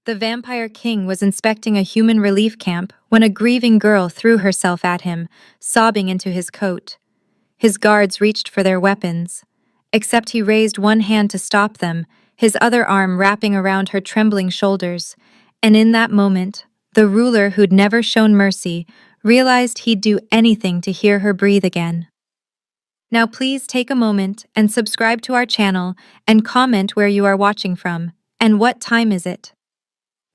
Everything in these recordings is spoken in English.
The vampire king was inspecting a human relief camp when a grieving girl threw herself at him, sobbing into his coat. His guards reached for their weapons. Except he raised one hand to stop them, his other arm wrapping around her trembling shoulders. And in that moment, the ruler who'd never shown mercy realized he'd do anything to hear her breathe again. Now please take a moment and subscribe to our channel and comment where you are watching from, and what time is it.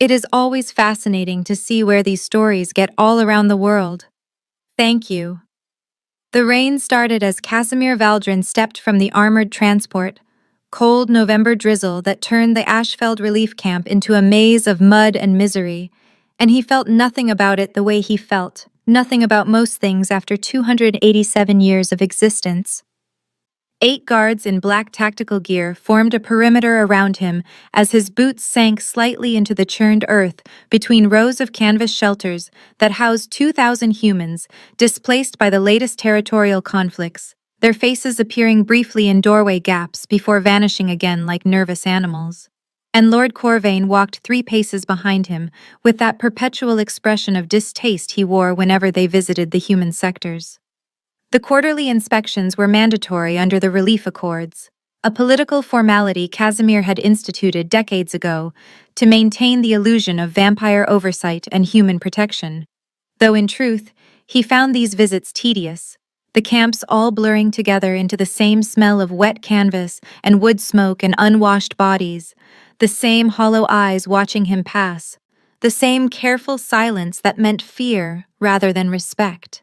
It is always fascinating to see where these stories get all around the world. Thank you. The rain started as Casimir Valdrin stepped from the armored transport, cold November drizzle that turned the Ashfeld relief camp into a maze of mud and misery, and he felt nothing about it the way he felt, nothing about most things after 287 years of existence. 8 guards in black tactical gear formed a perimeter around him as his boots sank slightly into the churned earth between rows of canvas shelters that housed 2,000 humans displaced by the latest territorial conflicts, their faces appearing briefly in doorway gaps before vanishing again like nervous animals. And Lord Corvain walked 3 paces behind him with that perpetual expression of distaste he wore whenever they visited the human sectors. The quarterly inspections were mandatory under the Relief Accords, a political formality Casimir had instituted decades ago to maintain the illusion of vampire oversight and human protection. Though in truth, he found these visits tedious, the camps all blurring together into the same smell of wet canvas and wood smoke and unwashed bodies, the same hollow eyes watching him pass, the same careful silence that meant fear rather than respect.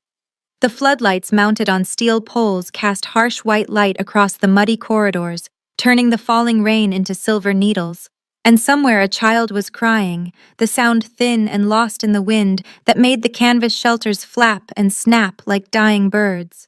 The floodlights mounted on steel poles cast harsh white light across the muddy corridors, turning the falling rain into silver needles. And somewhere a child was crying, the sound thin and lost in the wind that made the canvas shelters flap and snap like dying birds.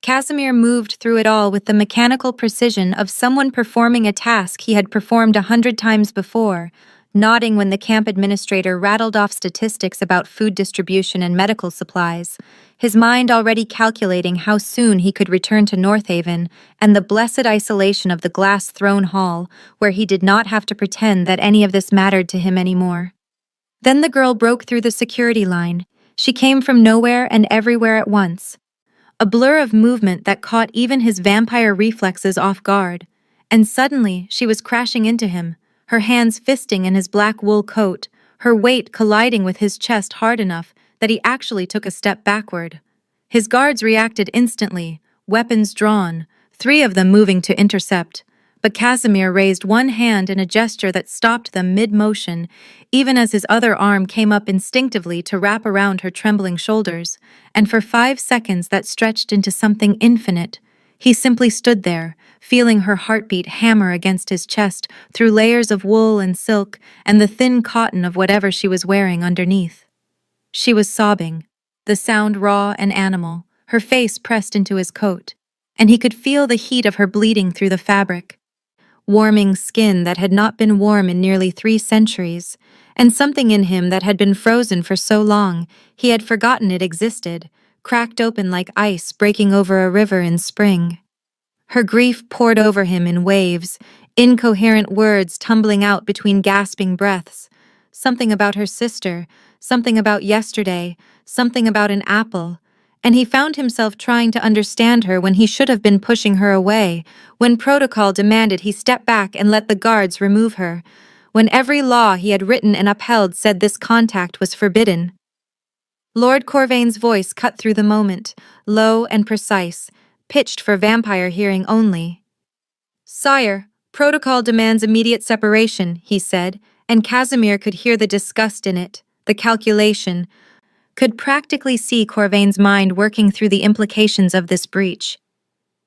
Casimir moved through it all with the mechanical precision of someone performing a task he had performed 100 times before, nodding when the camp administrator rattled off statistics about food distribution and medical supplies, his mind already calculating how soon he could return to Northaven and the blessed isolation of the glass throne hall, where he did not have to pretend that any of this mattered to him anymore. Then the girl broke through the security line. She came from nowhere and everywhere at once. A blur of movement that caught even his vampire reflexes off guard, and suddenly she was crashing into him, her hands fisting in his black wool coat, her weight colliding with his chest hard enough that he actually took a step backward. His guards reacted instantly, weapons drawn, 3 of them moving to intercept, but Casimir raised one hand in a gesture that stopped them mid-motion, even as his other arm came up instinctively to wrap around her trembling shoulders, and for 5 seconds that stretched into something infinite. He simply stood there, feeling her heartbeat hammer against his chest through layers of wool and silk and the thin cotton of whatever she was wearing underneath. She was sobbing, the sound raw and animal, her face pressed into his coat, and he could feel the heat of her bleeding through the fabric. Warming skin that had not been warm in nearly 3 centuries, and something in him that had been frozen for so long he had forgotten it existed, cracked open like ice breaking over a river in spring. Her grief poured over him in waves, incoherent words tumbling out between gasping breaths. Something about her sister, something about yesterday, something about an apple, and he found himself trying to understand her when he should have been pushing her away, when protocol demanded he step back and let the guards remove her, when every law he had written and upheld said this contact was forbidden. Lord Corvain's voice cut through the moment, low and precise, pitched for vampire hearing only. "Sire, protocol demands immediate separation," he said, and Casimir could hear the disgust in it, the calculation, could practically see Corvain's mind working through the implications of this breach.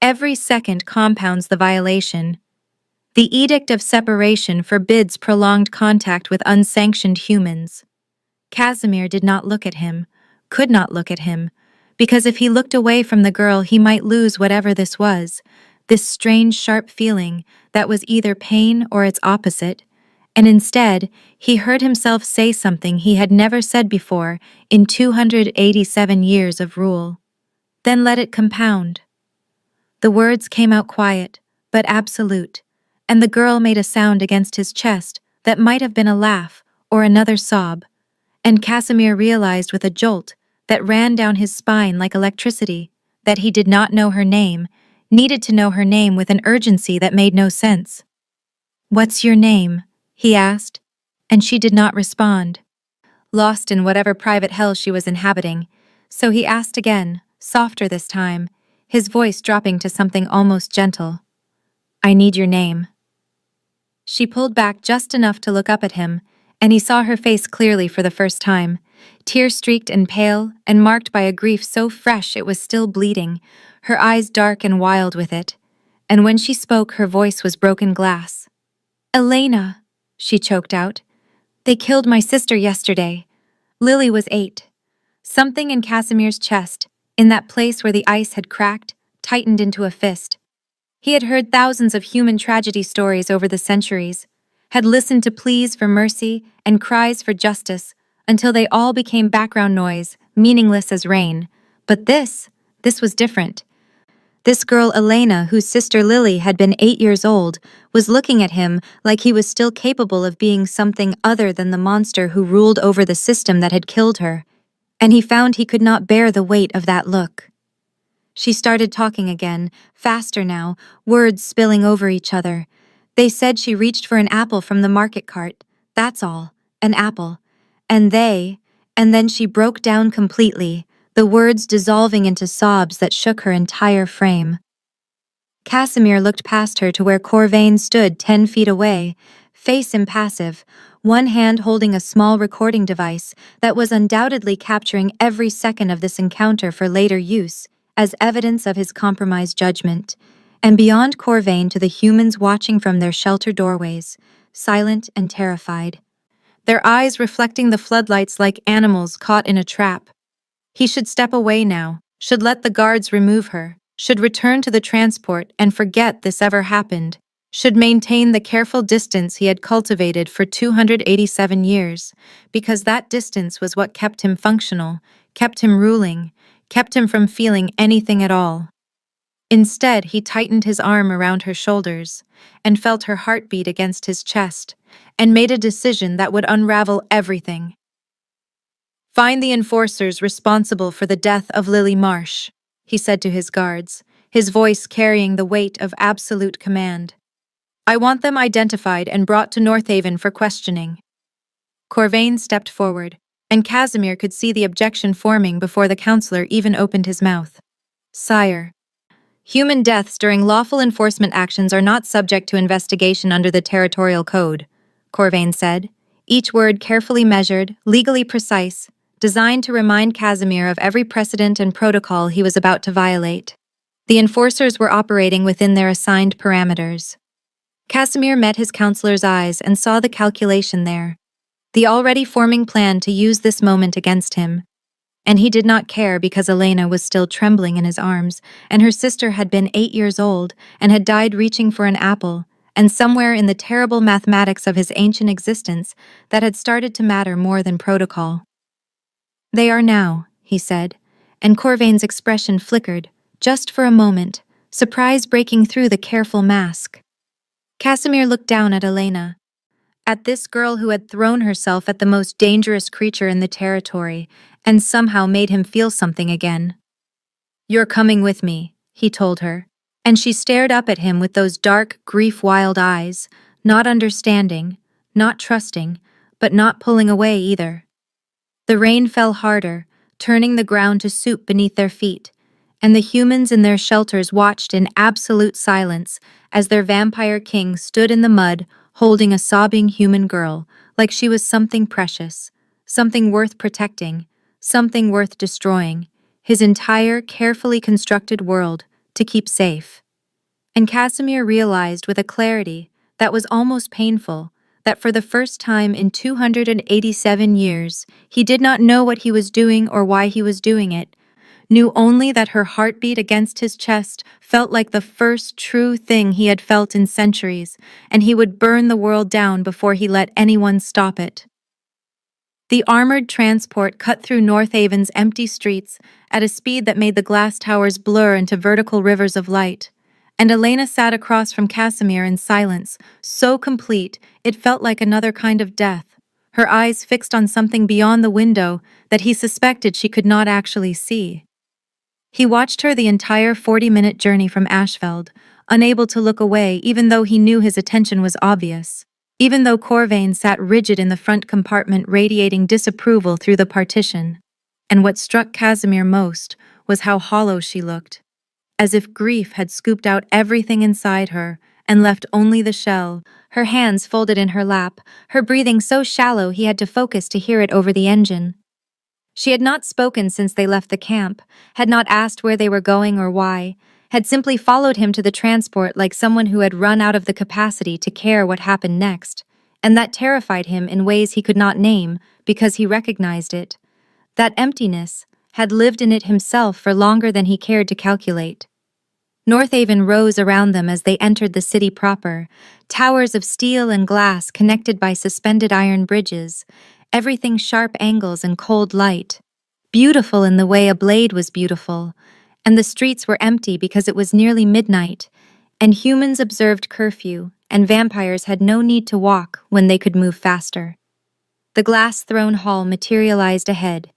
Every second compounds the violation. The edict of separation forbids prolonged contact with unsanctioned humans. Casimir did not look at him, could not look at him, because if he looked away from the girl he might lose whatever this was, this strange sharp feeling that was either pain or its opposite, and instead he heard himself say something he had never said before in 287 years of rule. Then let it compound. The words came out quiet, but absolute, and the girl made a sound against his chest that might have been a laugh or another sob, and Casimir realized with a jolt that ran down his spine like electricity that he did not know her name, needed to know her name with an urgency that made no sense. "What's your name?" he asked, and she did not respond, lost in whatever private hell she was inhabiting. So he asked again, softer this time, his voice dropping to something almost gentle. "I need your name." She pulled back just enough to look up at him, and he saw her face clearly for the first time, tear-streaked and pale, and marked by a grief so fresh it was still bleeding, her eyes dark and wild with it. And when she spoke, her voice was broken glass. "Elena," she choked out. "They killed my sister yesterday. Lily was 8. Something in Casimir's chest, in that place where the ice had cracked, tightened into a fist. He had heard thousands of human tragedy stories over the centuries, had listened to pleas for mercy and cries for justice until they all became background noise, meaningless as rain. But this was different. This girl Elena, whose sister Lily had been 8 years old, was looking at him like he was still capable of being something other than the monster who ruled over the system that had killed her. And he found he could not bear the weight of that look. She started talking again, faster now, words spilling over each other. They said she reached for an apple from the market cart. That's all, an apple. And then she broke down completely, the words dissolving into sobs that shook her entire frame. Casimir looked past her to where Corvain stood 10 feet away, face impassive, one hand holding a small recording device that was undoubtedly capturing every second of this encounter for later use, as evidence of his compromised judgment, and beyond Corvain to the humans watching from their shelter doorways, silent and terrified, their eyes reflecting the floodlights like animals caught in a trap. He should step away now, should let the guards remove her, should return to the transport and forget this ever happened, should maintain the careful distance he had cultivated for 287 years, because that distance was what kept him functional, kept him ruling, kept him from feeling anything at all. Instead, he tightened his arm around her shoulders and felt her heartbeat against his chest and made a decision that would unravel everything. "Find the enforcers responsible for the death of Lily Marsh," he said to his guards, his voice carrying the weight of absolute command. "I want them identified and brought to Northaven for questioning." Corvain stepped forward, and Casimir could see the objection forming before the counselor even opened his mouth. "Sire, human deaths during lawful enforcement actions are not subject to investigation under the Territorial Code," Corvain said, each word carefully measured, legally precise, designed to remind Casimir of every precedent and protocol he was about to violate. The enforcers were operating within their assigned parameters. Casimir met his counselor's eyes and saw the calculation there, the already forming plan to use this moment against him. And he did not care because Elena was still trembling in his arms, and her sister had been 8 years old and had died reaching for an apple, and somewhere in the terrible mathematics of his ancient existence that had started to matter more than protocol. "They are now," he said, and Corvain's expression flickered, just for a moment, surprise breaking through the careful mask. Casimir looked down at Elena, at this girl who had thrown herself at the most dangerous creature in the territory, and somehow made him feel something again. "You're coming with me," he told her, and she stared up at him with those dark, grief-wild eyes, not understanding, not trusting, but not pulling away either. The rain fell harder, turning the ground to soup beneath their feet, and the humans in their shelters watched in absolute silence as their vampire king stood in the mud holding a sobbing human girl like she was something precious, something worth protecting, something worth destroying, his entire carefully constructed world to keep safe. And Casimir realized with a clarity that was almost painful that for the first time in 287 years, he did not know what he was doing or why he was doing it, knew only that her heartbeat against his chest felt like the first true thing he had felt in centuries, and he would burn the world down before he let anyone stop it. The armored transport cut through Northaven's empty streets at a speed that made the glass towers blur into vertical rivers of light, and Elena sat across from Casimir in silence, so complete it felt like another kind of death, her eyes fixed on something beyond the window that he suspected she could not actually see. He watched her the entire 40-minute journey from Ashfeld, unable to look away even though he knew his attention was obvious. Even though Corvain sat rigid in the front compartment radiating disapproval through the partition. And what struck Casimir most was how hollow she looked, as if grief had scooped out everything inside her and left only the shell, her hands folded in her lap, her breathing so shallow he had to focus to hear it over the engine. She had not spoken since they left the camp, had not asked where they were going or why, had simply followed him to the transport like someone who had run out of the capacity to care what happened next, and that terrified him in ways he could not name because he recognized it. That emptiness had lived in it himself for longer than he cared to calculate. Northaven rose around them as they entered the city proper, towers of steel and glass connected by suspended iron bridges, everything sharp angles and cold light, beautiful in the way a blade was beautiful, and the streets were empty because it was nearly midnight, and humans observed curfew, and vampires had no need to walk when they could move faster. The glass throne hall materialized ahead.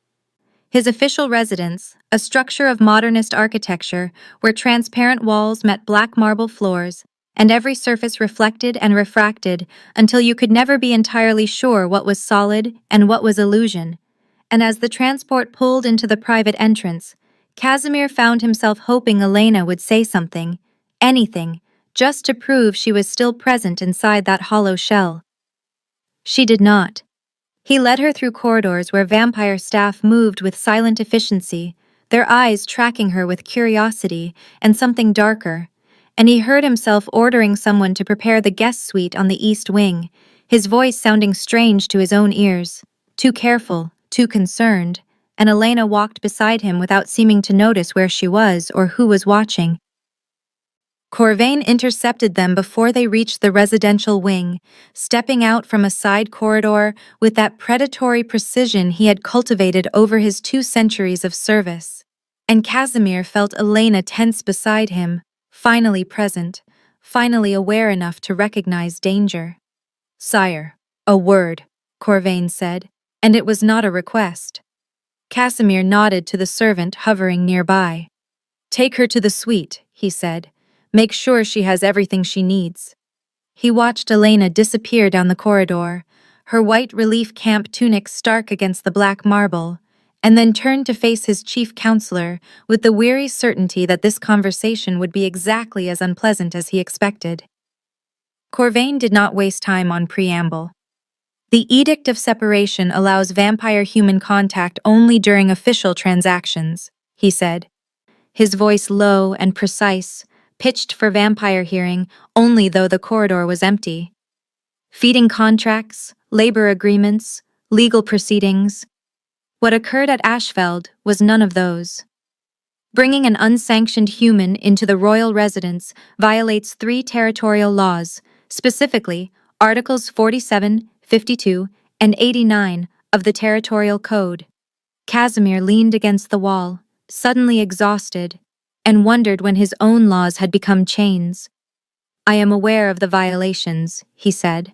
His official residence, a structure of modernist architecture where transparent walls met black marble floors, and every surface reflected and refracted until you could never be entirely sure what was solid and what was illusion. And as the transport pulled into the private entrance, Casimir found himself hoping Elena would say something, anything, just to prove she was still present inside that hollow shell. She did not. He led her through corridors where vampire staff moved with silent efficiency, their eyes tracking her with curiosity and something darker, and he heard himself ordering someone to prepare the guest suite on the east wing, his voice sounding strange to his own ears, too careful, too concerned, and Elena walked beside him without seeming to notice where she was or who was watching. Corvain intercepted them before they reached the residential wing, stepping out from a side corridor with that predatory precision he had cultivated over his 2 centuries of service. And Casimir felt Elena tense beside him, finally present, finally aware enough to recognize danger. "Sire, a word," Corvain said, and it was not a request. Casimir nodded to the servant hovering nearby. "Take her to the suite," he said. "Make sure she has everything she needs." He watched Elena disappear down the corridor, her white relief camp tunic stark against the black marble, and then turned to face his chief counselor with the weary certainty that this conversation would be exactly as unpleasant as he expected. Corvain did not waste time on preamble. The Edict of Separation allows vampire-human contact only during official transactions, he said, his voice low and precise, pitched for vampire hearing only though the corridor was empty. Feeding contracts, labor agreements, legal proceedings. What occurred at Ashfeld was none of those. Bringing an unsanctioned human into the royal residence violates 3 territorial laws, specifically Articles 47, 52, and 89 of the Territorial Code. Casimir leaned against the wall, suddenly exhausted, and wondered when his own laws had become chains. "I am aware of the violations," he said.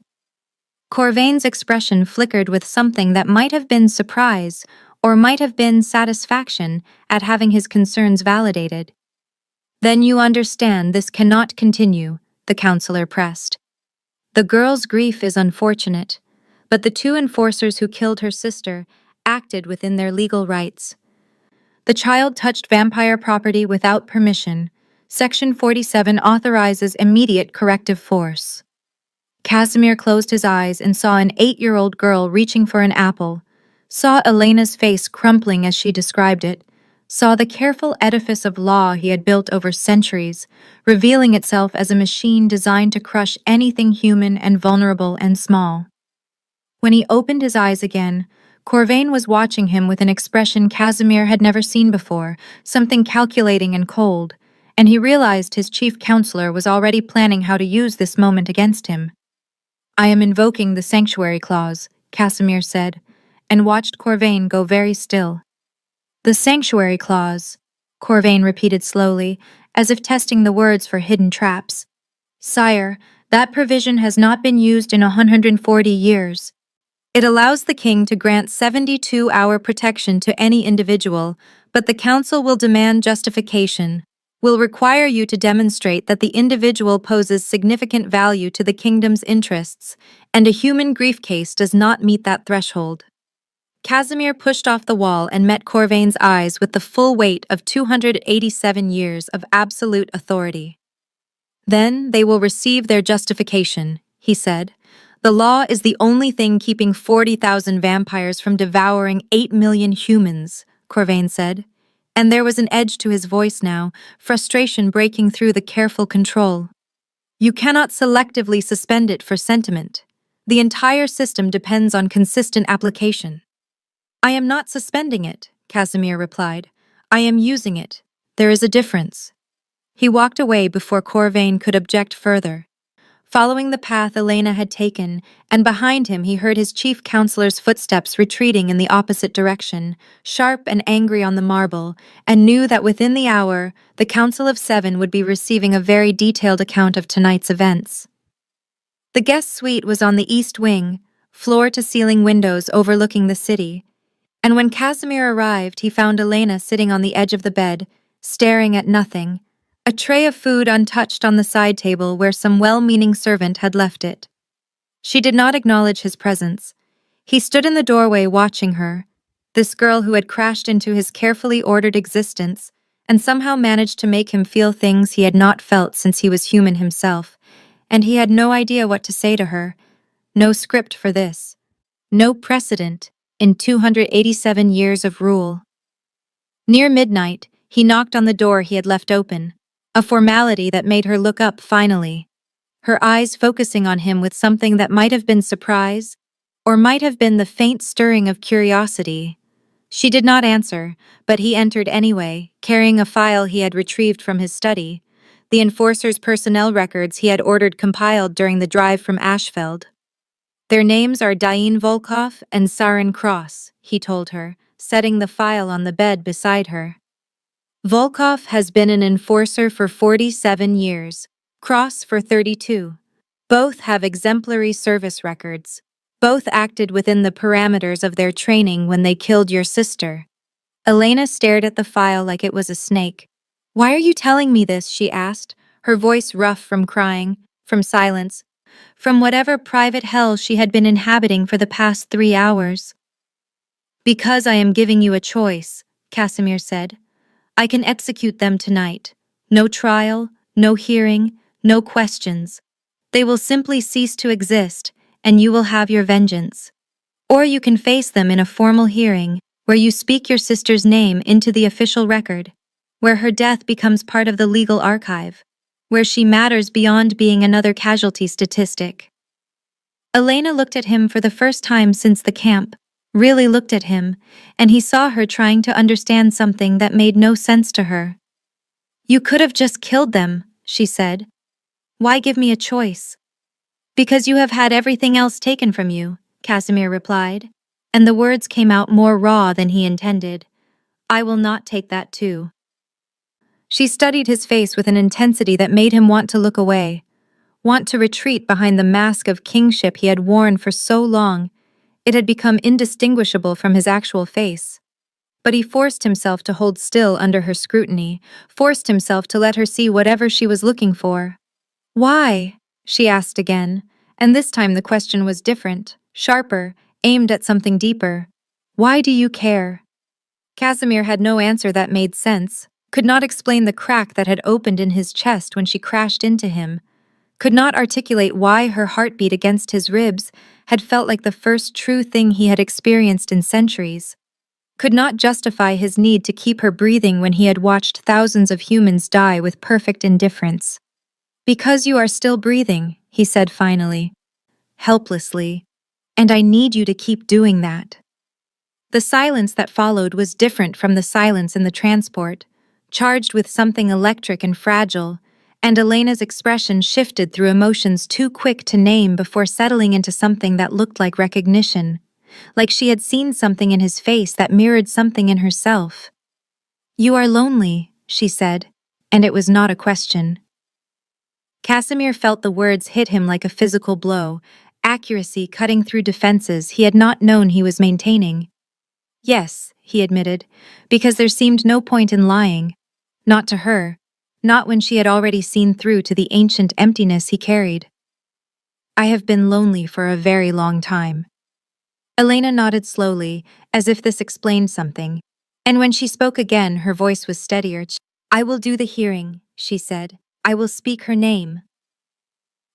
Corvain's expression flickered with something that might have been surprise or might have been satisfaction at having his concerns validated. "Then you understand this cannot continue," the counselor pressed. "The girl's grief is unfortunate, but the 2 enforcers who killed her sister acted within their legal rights. The child touched vampire property without permission. Section 47 authorizes immediate corrective force." Casimir closed his eyes and saw an 8-year-old girl reaching for an apple, saw Elena's face crumpling as she described it, saw the careful edifice of law he had built over centuries, revealing itself as a machine designed to crush anything human and vulnerable and small. When he opened his eyes again, Corvain was watching him with an expression Casimir had never seen before, something calculating and cold, and he realized his chief counselor was already planning how to use this moment against him. "I am invoking the sanctuary clause," Casimir said, and watched Corvain go very still. "The sanctuary clause," Corvain repeated slowly, as if testing the words for hidden traps. "Sire, that provision has not been used in 140 years. It allows the king to grant 72-hour protection to any individual, but the council will demand justification, will require you to demonstrate that the individual poses significant value to the kingdom's interests, and a human grief case does not meet that threshold. Casimir pushed off the wall and met Corvain's eyes with the full weight of 287 years of absolute authority. Then they will receive their justification, he said. The law is the only thing keeping 40,000 vampires from devouring 8 million humans, Corvain said. And there was an edge to his voice now, frustration breaking through the careful control. You cannot selectively suspend it for sentiment. The entire system depends on consistent application. I am not suspending it, Casimir replied. I am using it. There is a difference. He walked away before Corvain could object further. Following the path Elena had taken, and behind him he heard his chief counselor's footsteps retreating in the opposite direction, sharp and angry on the marble, and knew that within the hour, the Council of Seven would be receiving a very detailed account of tonight's events. The guest suite was on the east wing, floor-to-ceiling windows overlooking the city, and when Casimir arrived, he found Elena sitting on the edge of the bed, staring at nothing, a tray of food untouched on the side table where some well-meaning servant had left it. She did not acknowledge his presence. He stood in the doorway watching her, this girl who had crashed into his carefully ordered existence and somehow managed to make him feel things he had not felt since he was human himself, and he had no idea what to say to her. No script for this. No precedent in 287 years of rule. Near midnight, he knocked on the door he had left open, a formality that made her look up finally, her eyes focusing on him with something that might have been surprise, or might have been the faint stirring of curiosity. She did not answer, but he entered anyway, carrying a file he had retrieved from his study, the enforcer's personnel records he had ordered compiled during the drive from Ashfeld. Their names are Dain Volkov and Sarin Cross, he told her, setting the file on the bed beside her. Volkov has been an enforcer for 47 years, Cross for 32. Both have exemplary service records. Both acted within the parameters of their training when they killed your sister. Elena stared at the file like it was a snake. Why are you telling me this? She asked, her voice rough from crying, from silence, from whatever private hell she had been inhabiting for the past 3 hours. Because I am giving you a choice, Casimir said. I can execute them tonight. No trial, no hearing, no questions. They will simply cease to exist, and you will have your vengeance. Or you can face them in a formal hearing, where you speak your sister's name into the official record, where her death becomes part of the legal archive, where she matters beyond being another casualty statistic. Elena looked at him for the first time since the camp, really looked at him, and he saw her trying to understand something that made no sense to her. You could have just killed them, she said. Why give me a choice? Because you have had everything else taken from you, Casimir replied, and the words came out more raw than he intended. I will not take that too. She studied his face with an intensity that made him want to look away, want to retreat behind the mask of kingship he had worn for so long. It had become indistinguishable from his actual face. But he forced himself to hold still under her scrutiny, forced himself to let her see whatever she was looking for. Why? She asked again, and this time the question was different, sharper, aimed at something deeper. Why do you care? Casimir had no answer that made sense, could not explain the crack that had opened in his chest when she crashed into him, could not articulate why her heartbeat against his ribs had felt like the first true thing he had experienced in centuries, could not justify his need to keep her breathing when he had watched thousands of humans die with perfect indifference. Because you are still breathing, he said finally, helplessly, and I need you to keep doing that. The silence that followed was different from the silence in the transport, charged with something electric and fragile, and Elena's expression shifted through emotions too quick to name before settling into something that looked like recognition, like she had seen something in his face that mirrored something in herself. You are lonely, she said, and it was not a question. Casimir felt the words hit him like a physical blow, accuracy cutting through defenses he had not known he was maintaining. Yes, he admitted, because there seemed no point in lying. Not to her, not when she had already seen through to the ancient emptiness he carried. I have been lonely for a very long time. Elena nodded slowly, as if this explained something, and when she spoke again, her voice was steadier. I will do the hearing, she said. I will speak her name.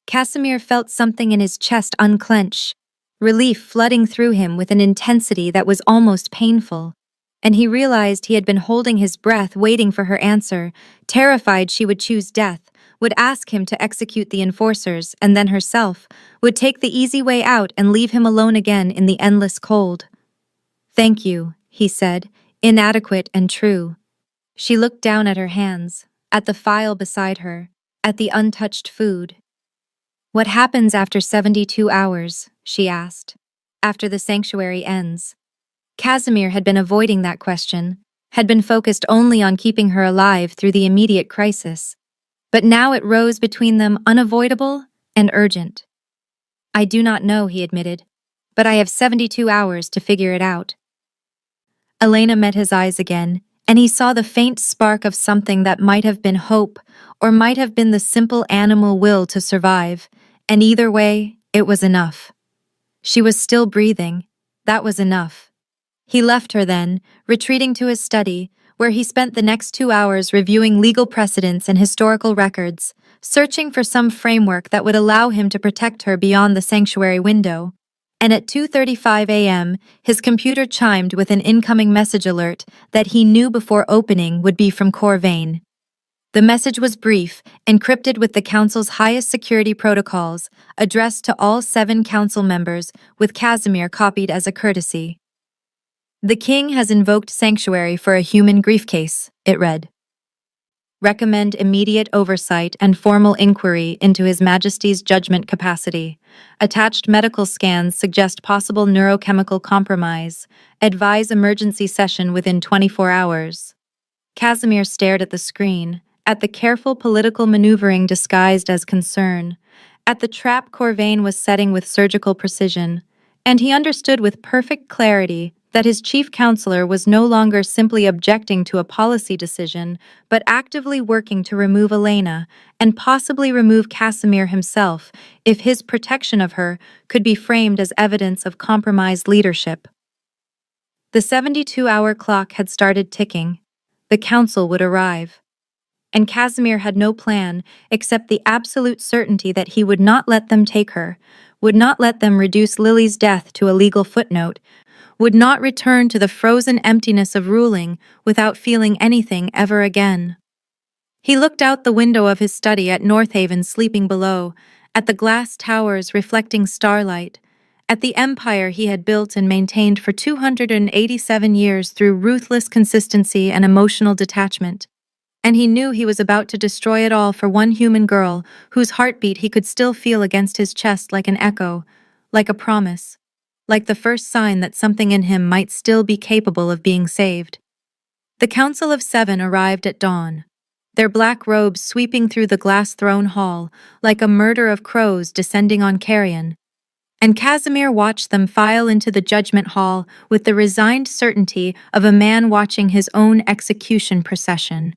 Casimir felt something in his chest unclench, relief flooding through him with an intensity that was almost painful, and he realized he had been holding his breath waiting for her answer, terrified she would choose death, would ask him to execute the enforcers, and then herself, would take the easy way out and leave him alone again in the endless cold. Thank you, he said, inadequate and true. She looked down at her hands, at the file beside her, at the untouched food. What happens after 72 hours, she asked, after the sanctuary ends? Casimir had been avoiding that question, had been focused only on keeping her alive through the immediate crisis. But now it rose between them unavoidable and urgent. I do not know, he admitted, but I have 72 hours to figure it out. Elena met his eyes again, and he saw the faint spark of something that might have been hope, or might have been the simple animal will to survive, and either way, it was enough. She was still breathing. That was enough. He left her then, retreating to his study, where he spent the next 2 hours reviewing legal precedents and historical records, searching for some framework that would allow him to protect her beyond the sanctuary window. And at 2:35 a.m., his computer chimed with an incoming message alert that he knew before opening would be from Corvain. The message was brief, encrypted with the Council's highest security protocols, addressed to all 7 Council members, with Casimir copied as a courtesy. The King has invoked sanctuary for a human grief case, it read. Recommend immediate oversight and formal inquiry into His Majesty's judgment capacity. Attached medical scans suggest possible neurochemical compromise. Advise emergency session within 24 hours. Casimir stared at the screen, at the careful political maneuvering disguised as concern, at the trap Corvain was setting with surgical precision, and he understood with perfect clarity that his chief counselor was no longer simply objecting to a policy decision, but actively working to remove Elena and possibly remove Casimir himself if his protection of her could be framed as evidence of compromised leadership. The 72-hour clock had started ticking. The council would arrive. And Casimir had no plan except the absolute certainty that he would not let them take her, would not let them reduce Lily's death to a legal footnote, would not return to the frozen emptiness of ruling without feeling anything ever again. He looked out the window of his study at Northaven sleeping below, at the glass towers reflecting starlight, at the empire he had built and maintained for 287 years through ruthless consistency and emotional detachment. And he knew he was about to destroy it all for one human girl whose heartbeat he could still feel against his chest like an echo, like a promise, like the first sign that something in him might still be capable of being saved. The Council of 7 arrived at dawn, their black robes sweeping through the glass throne hall like a murder of crows descending on carrion, and Casimir watched them file into the judgment hall with the resigned certainty of a man watching his own execution procession.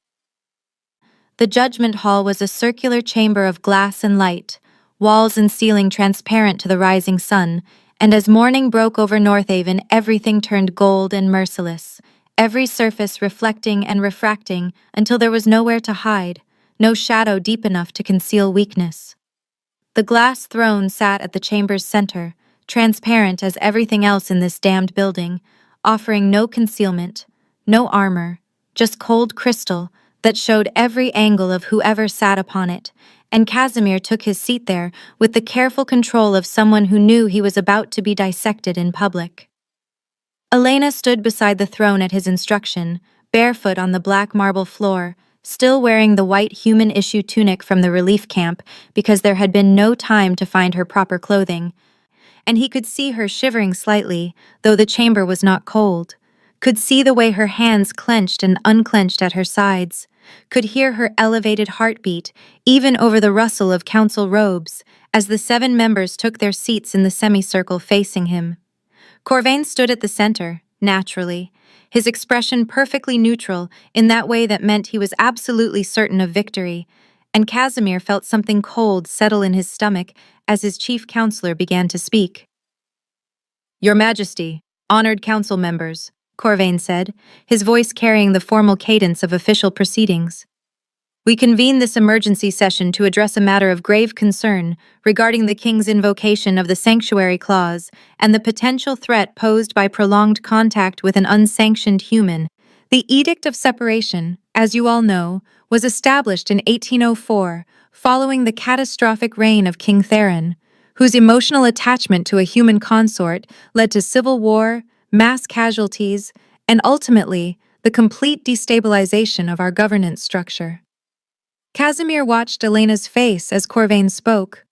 The judgment hall was a circular chamber of glass and light, walls and ceiling transparent to the rising sun, and as morning broke over Northaven, everything turned gold and merciless, every surface reflecting and refracting until there was nowhere to hide, no shadow deep enough to conceal weakness. The glass throne sat at the chamber's center, transparent as everything else in this damned building, offering no concealment, no armor, just cold crystal that showed every angle of whoever sat upon it, and Casimir took his seat there with the careful control of someone who knew he was about to be dissected in public. Elena stood beside the throne at his instruction, barefoot on the black marble floor, still wearing the white human-issue tunic from the relief camp because there had been no time to find her proper clothing, and he could see her shivering slightly, though the chamber was not cold, could see the way her hands clenched and unclenched at her sides, could hear her elevated heartbeat even over the rustle of council robes as the 7 members took their seats in the semicircle facing him. Corvain stood at the center, naturally, his expression perfectly neutral in that way that meant he was absolutely certain of victory, and Casimir felt something cold settle in his stomach as his chief counselor began to speak. "Your Majesty, honored council members," Corvain said, his voice carrying the formal cadence of official proceedings. "We convene this emergency session to address a matter of grave concern regarding the King's invocation of the Sanctuary Clause and the potential threat posed by prolonged contact with an unsanctioned human. The Edict of Separation, as you all know, was established in 1804 following the catastrophic reign of King Theron, whose emotional attachment to a human consort led to civil war, mass casualties, and ultimately the complete destabilization of our governance structure." Casimir watched Elena's face as Corvain spoke,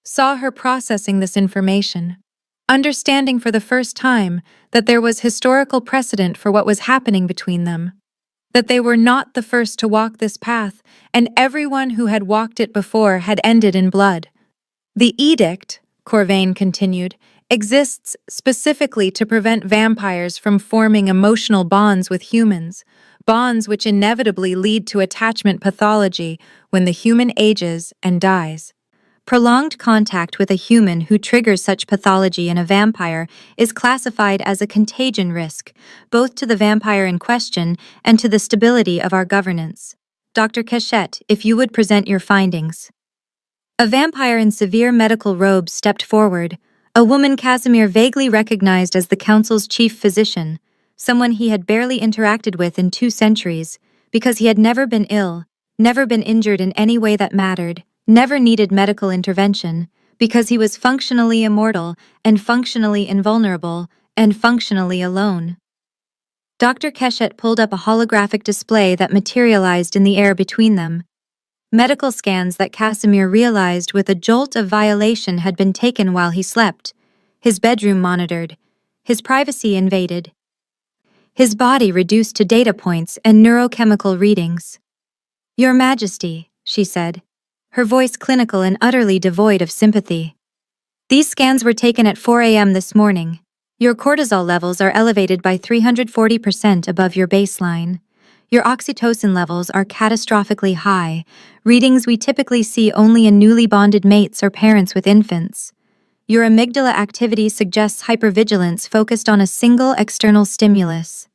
saw her processing this information, understanding for the first time that there was historical precedent for what was happening between them, that they were not the first to walk this path, and everyone who had walked it before had ended in blood. "The edict," Corvain continued, "exists specifically to prevent vampires from forming emotional bonds with humans, bonds which inevitably lead to attachment pathology when the human ages and dies. Prolonged contact with a human who triggers such pathology in a vampire is classified as a contagion risk, both to the vampire in question and to the stability of our governance. Dr. Cachette, if you would present your findings." A vampire in severe medical robes stepped forward, a woman Casimir vaguely recognized as the council's chief physician, someone he had barely interacted with in 2 centuries, because he had never been ill, never been injured in any way that mattered, never needed medical intervention, because he was functionally immortal and functionally invulnerable and functionally alone. Dr. Cachette pulled up a holographic display that materialized in the air between them. Medical scans that Casimir realized with a jolt of violation had been taken while he slept, his bedroom monitored, his privacy invaded, his body reduced to data points and neurochemical readings. "Your Majesty," she said, her voice clinical and utterly devoid of sympathy. "These scans were taken at 4 a.m. this morning. Your cortisol levels are elevated by 340% above your baseline. Your oxytocin levels are catastrophically high, readings we typically see only in newly bonded mates or parents with infants. Your amygdala activity suggests hypervigilance focused on a single external stimulus."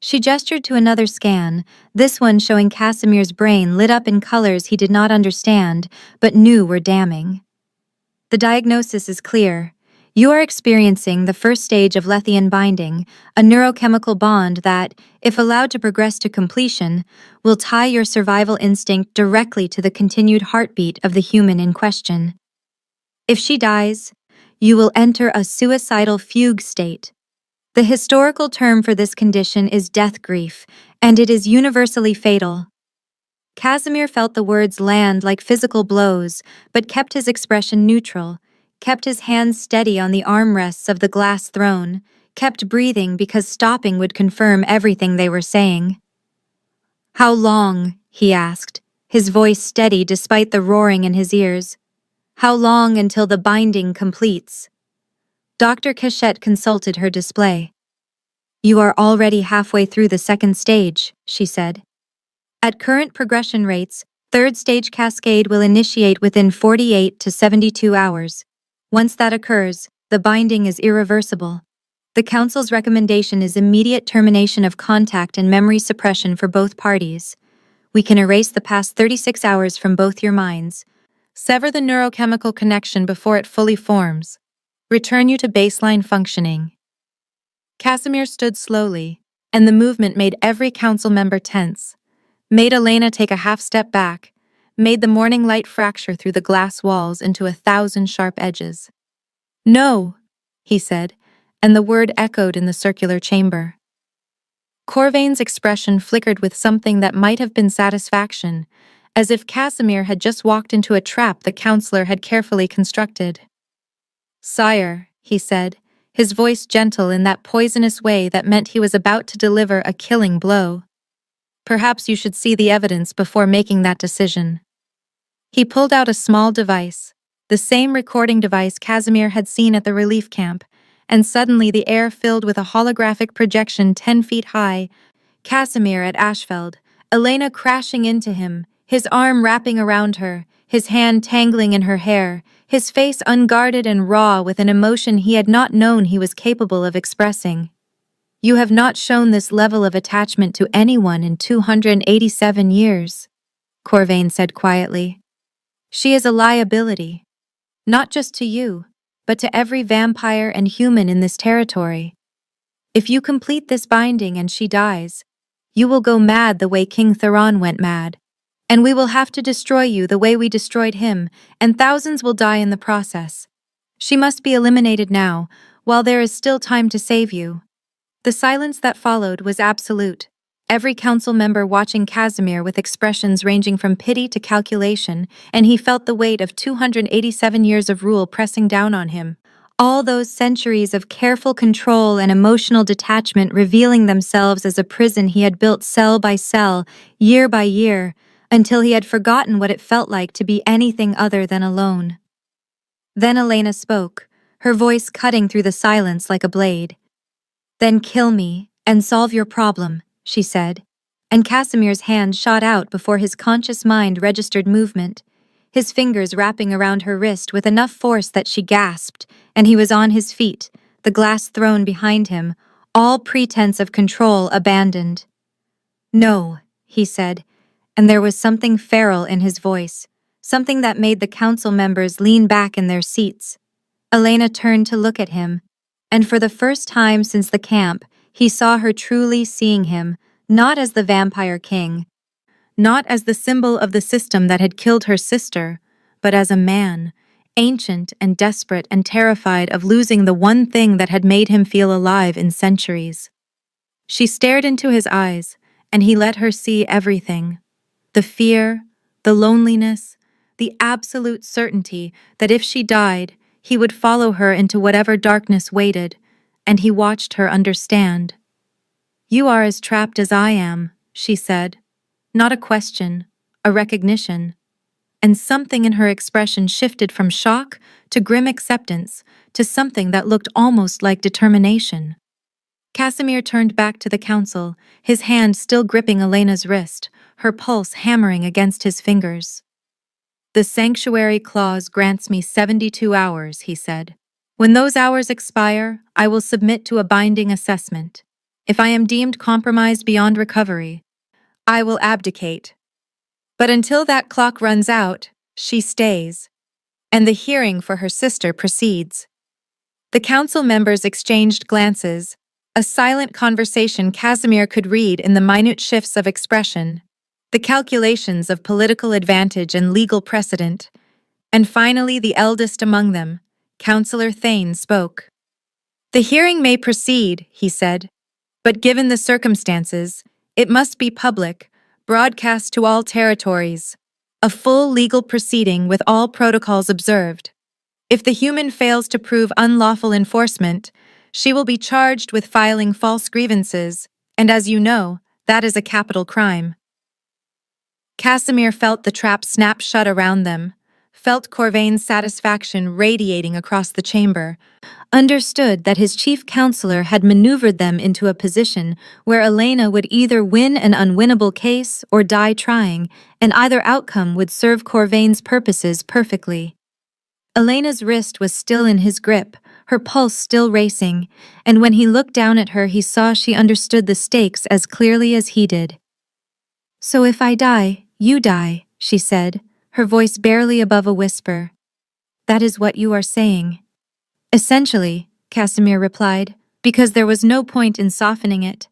She gestured to another scan, this one showing Casimir's brain lit up in colors he did not understand, but knew were damning. "The diagnosis is clear. You are experiencing the first stage of Lethian binding, a neurochemical bond that, if allowed to progress to completion, will tie your survival instinct directly to the continued heartbeat of the human in question. If she dies, you will enter a suicidal fugue state. The historical term for this condition is death grief, and it is universally fatal." Casimir felt the words land like physical blows, but kept his expression neutral, kept his hands steady on the armrests of the glass throne, kept breathing because stopping would confirm everything they were saying. "How long?" he asked, his voice steady despite the roaring in his ears. "How long until the binding completes?" Dr. Cachette consulted her display. "You are already halfway through the second stage," she said. "At current progression rates, third stage cascade will initiate within 48 to 72 hours. Once that occurs, the binding is irreversible. The Council's recommendation is immediate termination of contact and memory suppression for both parties. We can erase the past 36 hours from both your minds, sever the neurochemical connection before it fully forms, return you to baseline functioning." Casimir stood slowly, and the movement made every council member tense, made Elena take a half step back, made the morning light fracture through the glass walls into 1,000 sharp edges. "No," he said, and the word echoed in the circular chamber. Corvain's expression flickered with something that might have been satisfaction, as if Casimir had just walked into a trap the counselor had carefully constructed. "Sire," he said, his voice gentle in that poisonous way that meant he was about to deliver a killing blow. Perhaps you should see the evidence before making that decision. He pulled out a small device, the same recording device Casimir had seen at the relief camp, and suddenly the air filled with a holographic projection 10 feet high. Casimir at Ashfeld, Elena crashing into him, his arm wrapping around her, his hand tangling in her hair, his face unguarded and raw with an emotion he had not known he was capable of expressing. You have not shown this level of attachment to anyone in 287 years, Corvain said quietly. She is a liability. Not just to you, but to every vampire and human in this territory. If you complete this binding and she dies, you will go mad the way King Theron went mad, and we will have to destroy you the way we destroyed him, and thousands will die in the process. She must be eliminated now, while there is still time to save you. The silence that followed was absolute. Every council member watching Casimir with expressions ranging from pity to calculation, and he felt the weight of 287 years of rule pressing down on him. All those centuries of careful control and emotional detachment revealing themselves as a prison he had built cell by cell, year by year, until he had forgotten what it felt like to be anything other than alone. Then Elena spoke, her voice cutting through the silence like a blade. "Then kill me, and solve your problem," she said, and Casimir's hand shot out before his conscious mind registered movement, his fingers wrapping around her wrist with enough force that she gasped, and he was on his feet, the glass thrown behind him, all pretense of control abandoned. "No," he said, and there was something feral in his voice, something that made the council members lean back in their seats. Elena turned to look at him, and for the first time since the camp, he saw her truly seeing him, not as the vampire king, not as the symbol of the system that had killed her sister, but as a man, ancient and desperate and terrified of losing the one thing that had made him feel alive in centuries. She stared into his eyes, and he let her see everything. The fear, the loneliness, the absolute certainty that if she died, he would follow her into whatever darkness waited, and he watched her understand. "You are as trapped as I am," she said. Not a question, a recognition. And something in her expression shifted from shock to grim acceptance to something that looked almost like determination. Casimir turned back to the council, his hand still gripping Elena's wrist, her pulse hammering against his fingers. "The sanctuary clause grants me 72 hours, he said. "When those hours expire, I will submit to a binding assessment. If I am deemed compromised beyond recovery, I will abdicate. But until that clock runs out, she stays, and the hearing for her sister proceeds." The council members exchanged glances, a silent conversation Casimir could read in the minute shifts of expression, the calculations of political advantage and legal precedent, and finally the eldest among them, Councillor Thane, spoke. "The hearing may proceed," he said, "but given the circumstances, it must be public, broadcast to all territories, a full legal proceeding with all protocols observed. If the human fails to prove unlawful enforcement, she will be charged with filing false grievances, and as you know, that is a capital crime." Casimir felt the trap snap shut around them, felt Corvain's satisfaction radiating across the chamber, understood that his chief counselor had maneuvered them into a position where Elena would either win an unwinnable case or die trying, and either outcome would serve Corvain's purposes perfectly. Elena's wrist was still in his grip, her pulse still racing, and when he looked down at her he saw she understood the stakes as clearly as he did. "So if I die, you die," she said, her voice barely above a whisper. "That is what you are saying." "Essentially," Casimir replied, because there was no point in softening it.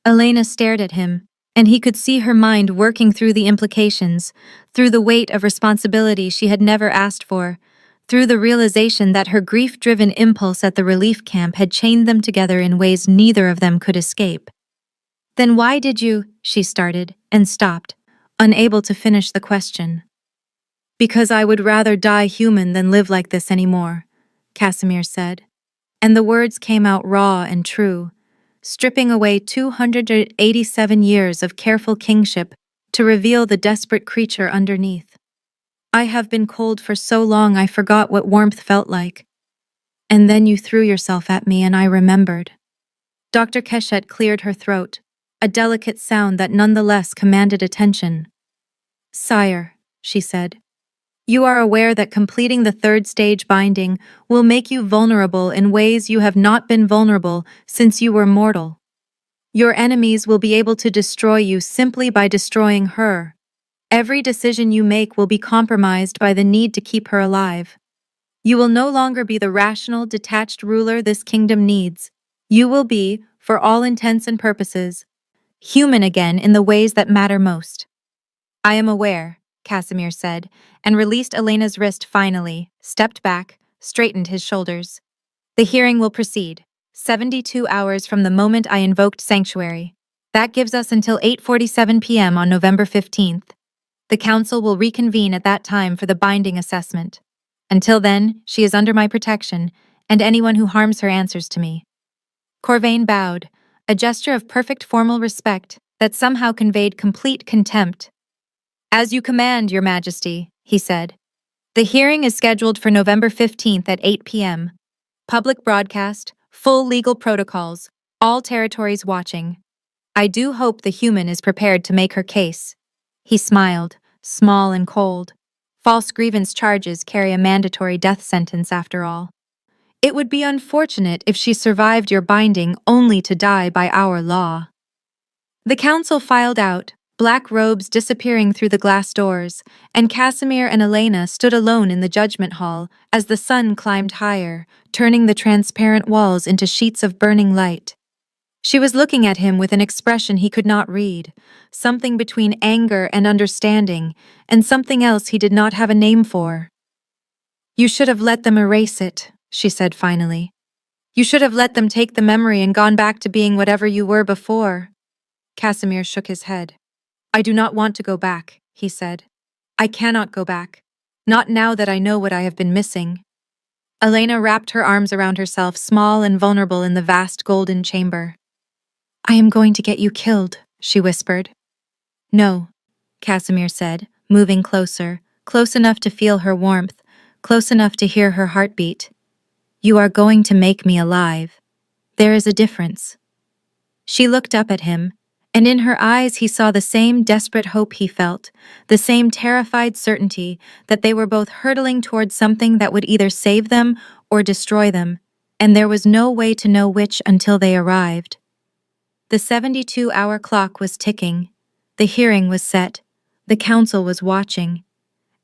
Elena stared at him, and he could see her mind working through the implications, through the weight of responsibility she had never asked for, through the realization that her grief-driven impulse at the relief camp had chained them together in ways neither of them could escape. "Then why did you," she started, and stopped, unable to finish the question. "Because I would rather die human than live like this anymore," Casimir said. and the words came out raw and true, stripping away 287 years of careful kingship to reveal the desperate creature underneath. I have been cold for so long I forgot what warmth felt like. And then you threw yourself at me and I remembered. Dr. Keshet cleared her throat, a delicate sound that nonetheless commanded attention. Sire, she said, you are aware that completing the third stage binding will make you vulnerable in ways you have not been vulnerable since you were mortal. Your enemies will be able to destroy you simply by destroying her. Every decision you make will be compromised by the need to keep her alive. You will no longer be the rational, detached ruler this kingdom needs. You will be, for all intents and purposes, human again in the ways that matter most. I am aware, Casimir said, and released Elena's wrist finally, stepped back, straightened his shoulders. The hearing will proceed, 72 hours from the moment I invoked sanctuary. That gives us until 8:47 p.m. on November 15th. The council will reconvene at that time for the binding assessment. Until then, she is under my protection, and anyone who harms her answers to me. Corvain bowed, a gesture of perfect formal respect that somehow conveyed complete contempt. As you command, Your Majesty, he said. The hearing is scheduled for November 15th at 8 p.m. Public broadcast, full legal protocols, all territories watching. I do hope the human is prepared to make her case. He smiled, small and cold. False grievance charges carry a mandatory death sentence after all. It would be unfortunate if she survived your binding only to die by our law. The council filed out, black robes disappearing through the glass doors, and Casimir and Elena stood alone in the judgment hall as the sun climbed higher, turning the transparent walls into sheets of burning light. She was looking at him with an expression he could not read, something between anger and understanding, and something else he did not have a name for. You should have let them erase it, she said finally. You should have let them take the memory and gone back to being whatever you were before. Casimir shook his head. I do not want to go back, he said. I cannot go back. Not now that I know what I have been missing. Elena wrapped her arms around herself, small and vulnerable in the vast golden chamber. I am going to get you killed, she whispered. No, Casimir said, moving closer, close enough to feel her warmth, close enough to hear her heartbeat. You are going to make me alive. There is a difference. She looked up at him, and in her eyes he saw the same desperate hope he felt, the same terrified certainty that they were both hurtling towards something that would either save them or destroy them, and there was no way to know which until they arrived. The 72-hour clock was ticking, the hearing was set, the council was watching,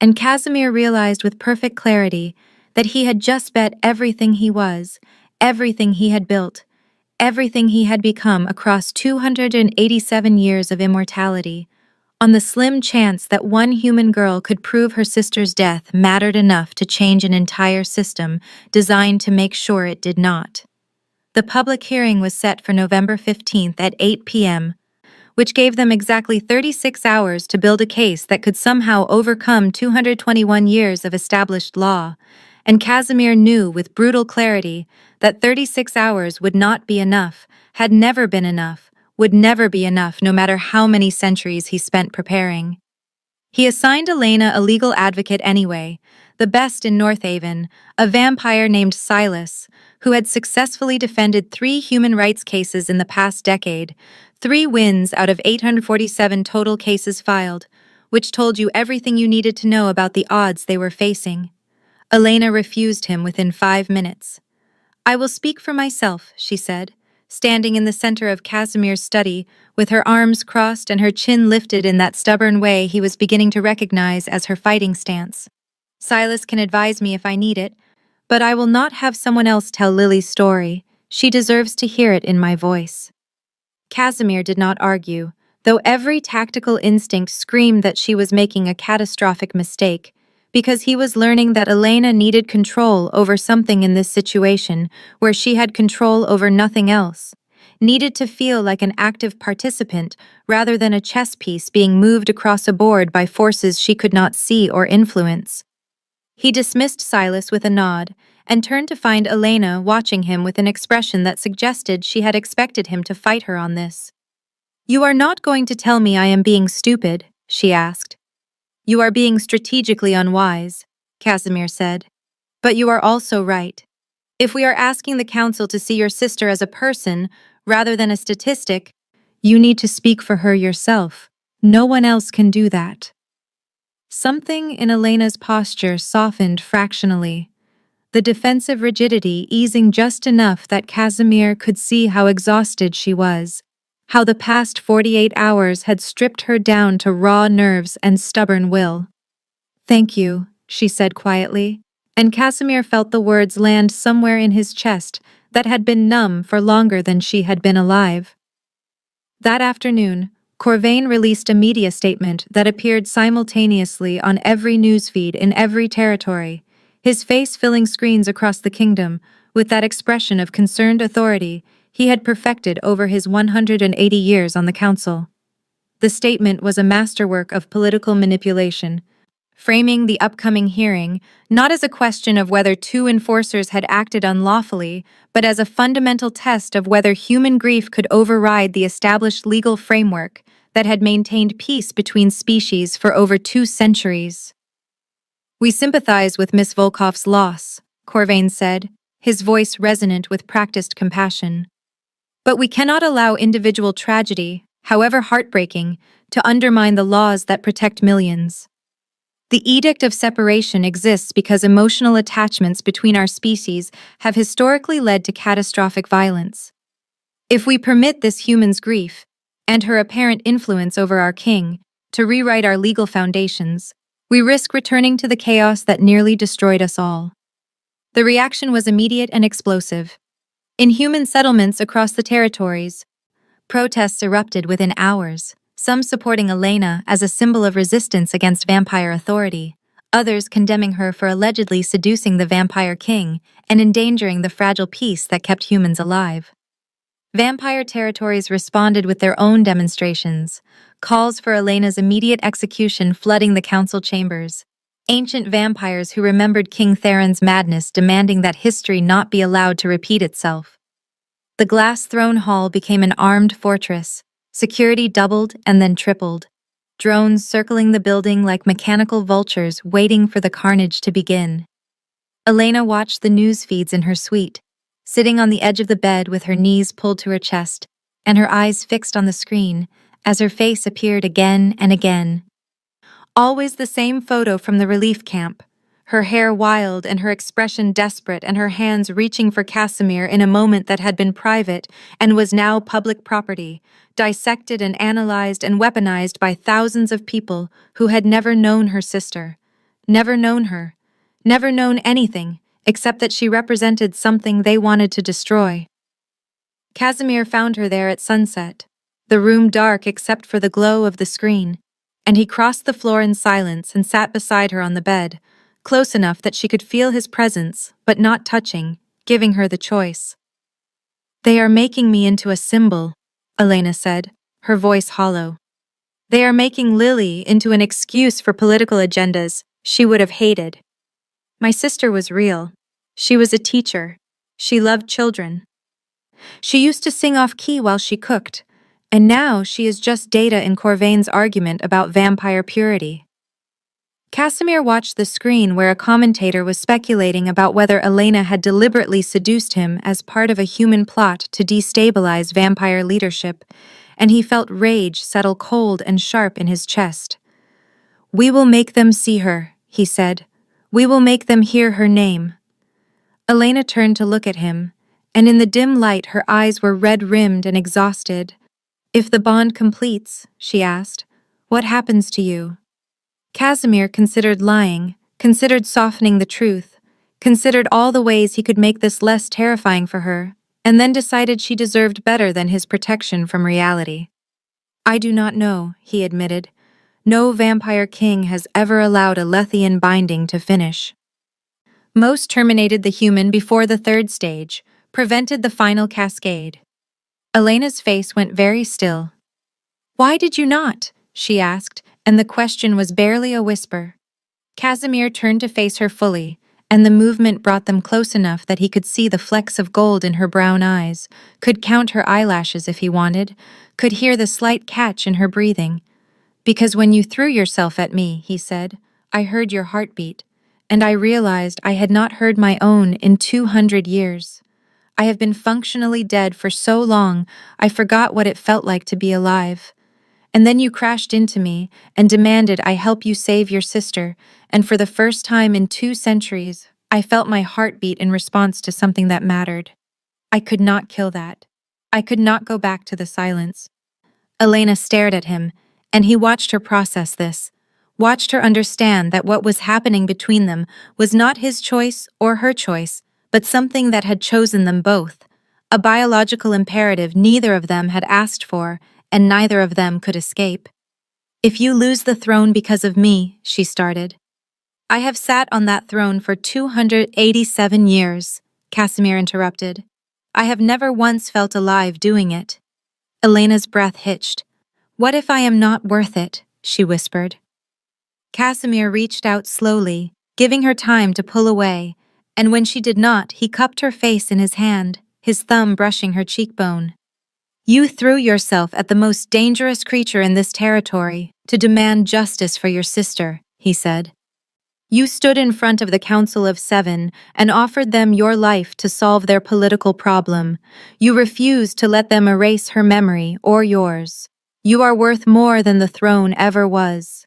and Casimir realized with perfect clarity that he had just bet everything he was, everything he had built, everything he had become across 287 years of immortality, on the slim chance that one human girl could prove her sister's death mattered enough to change an entire system designed to make sure it did not. The public hearing was set for November 15th at 8 p.m., which gave them exactly 36 hours to build a case that could somehow overcome 221 years of established law, and Casimir knew with brutal clarity that 36 hours would not be enough, had never been enough, would never be enough no matter how many centuries he spent preparing. He assigned Elena a legal advocate anyway, the best in Northaven, a vampire named Silas, who had successfully defended 3 human rights cases in the past decade, 3 wins out of 847 total cases filed, which told you everything you needed to know about the odds they were facing. Elena refused him within 5 minutes. I will speak for myself, she said, standing in the center of Casimir's study, with her arms crossed and her chin lifted in that stubborn way he was beginning to recognize as her fighting stance. Silas can advise me if I need it, but I will not have someone else tell Lily's story. She deserves to hear it in my voice. Casimir did not argue, though every tactical instinct screamed that she was making a catastrophic mistake, because he was learning that Elena needed control over something in this situation where she had control over nothing else, needed to feel like an active participant rather than a chess piece being moved across a board by forces she could not see or influence. He dismissed Silas with a nod, and turned to find Elena watching him with an expression that suggested she had expected him to fight her on this. "You are not going to tell me I am being stupid?" she asked. "You are being strategically unwise," Casimir said. "But you are also right. If we are asking the council to see your sister as a person, rather than a statistic, you need to speak for her yourself. No one else can do that." Something in Elena's posture softened fractionally, the defensive rigidity easing just enough that Casimir could see how exhausted she was, how the past 48 hours had stripped her down to raw nerves and stubborn will. "Thank you," she said quietly, and Casimir felt the words land somewhere in his chest that had been numb for longer than she had been alive. That afternoon, Corvain released a media statement that appeared simultaneously on every newsfeed in every territory, his face filling screens across the kingdom with that expression of concerned authority he had perfected over his 180 years on the council. The statement was a masterwork of political manipulation, framing the upcoming hearing not as a question of whether two enforcers had acted unlawfully, but as a fundamental test of whether human grief could override the established legal framework that had maintained peace between species for over 2 centuries. "We sympathize with Miss Volkov's loss," Corvain said, his voice resonant with practiced compassion. "But we cannot allow individual tragedy, however heartbreaking, to undermine the laws that protect millions. The edict of separation exists because emotional attachments between our species have historically led to catastrophic violence. If we permit this human's grief, and her apparent influence over our king, to rewrite our legal foundations, we risk returning to the chaos that nearly destroyed us all." The reaction was immediate and explosive. In human settlements across the territories, protests erupted within hours, some supporting Elena as a symbol of resistance against vampire authority, others condemning her for allegedly seducing the vampire king and endangering the fragile peace that kept humans alive. Vampire territories responded with their own demonstrations, calls for Elena's immediate execution flooding the council chambers, ancient vampires who remembered King Theron's madness demanding that history not be allowed to repeat itself. The glass throne hall became an armed fortress. Security doubled and then tripled, drones circling the building like mechanical vultures waiting for the carnage to begin. Elena watched the news feeds in her suite, sitting on the edge of the bed with her knees pulled to her chest and her eyes fixed on the screen as her face appeared again and again. Always the same photo from the relief camp, her hair wild and her expression desperate and her hands reaching for Casimir in a moment that had been private and was now public property, dissected and analyzed and weaponized by thousands of people who had never known her sister, never known her, never known anything except that she represented something they wanted to destroy. Casimir found her there at sunset, the room dark except for the glow of the screen, and he crossed the floor in silence and sat beside her on the bed, close enough that she could feel his presence, but not touching, giving her the choice. "They are making me into a symbol," Elena said, her voice hollow. "They are making Lily into an excuse for political agendas she would have hated. My sister was real. She was a teacher. She loved children. She used to sing off-key while she cooked, and now she is just data in Corvain's argument about vampire purity." Casimir watched the screen where a commentator was speculating about whether Elena had deliberately seduced him as part of a human plot to destabilize vampire leadership, and he felt rage settle cold and sharp in his chest. "We will make them see her," he said. "We will make them hear her name." Elena turned to look at him, and in the dim light her eyes were red-rimmed and exhausted. "If the bond completes," she asked, "what happens to you?" Casimir considered lying, considered softening the truth, considered all the ways he could make this less terrifying for her, and then decided she deserved better than his protection from reality. "I do not know," he admitted. "No vampire king has ever allowed a Lethian binding to finish. Most terminated the human before the third stage, prevented the final cascade." Elena's face went very still. "Why did you not?" she asked, and the question was barely a whisper. Casimir turned to face her fully, and the movement brought them close enough that he could see the flecks of gold in her brown eyes, could count her eyelashes if he wanted, could hear the slight catch in her breathing. "Because when you threw yourself at me," he said, "I heard your heartbeat, and I realized I had not heard my own in 200 years. I have been functionally dead for so long, I forgot what it felt like to be alive. And then you crashed into me and demanded I help you save your sister, and for the first time in 2 centuries, I felt my heart beat in response to something that mattered. I could not kill that. I could not go back to the silence." Elena stared at him, and he watched her process this, watched her understand that what was happening between them was not his choice or her choice, but something that had chosen them both, a biological imperative neither of them had asked for, and neither of them could escape. "If you lose the throne because of me," she started. "I have sat on that throne for 287 years, Casimir interrupted. "I have never once felt alive doing it." Elena's breath hitched. "What if I am not worth it?" she whispered. Casimir reached out slowly, giving her time to pull away, and when she did not, he cupped her face in his hand, his thumb brushing her cheekbone. "You threw yourself at the most dangerous creature in this territory to demand justice for your sister," he said. "You stood in front of the Council of Seven and offered them your life to solve their political problem. You refused to let them erase her memory or yours. You are worth more than the throne ever was."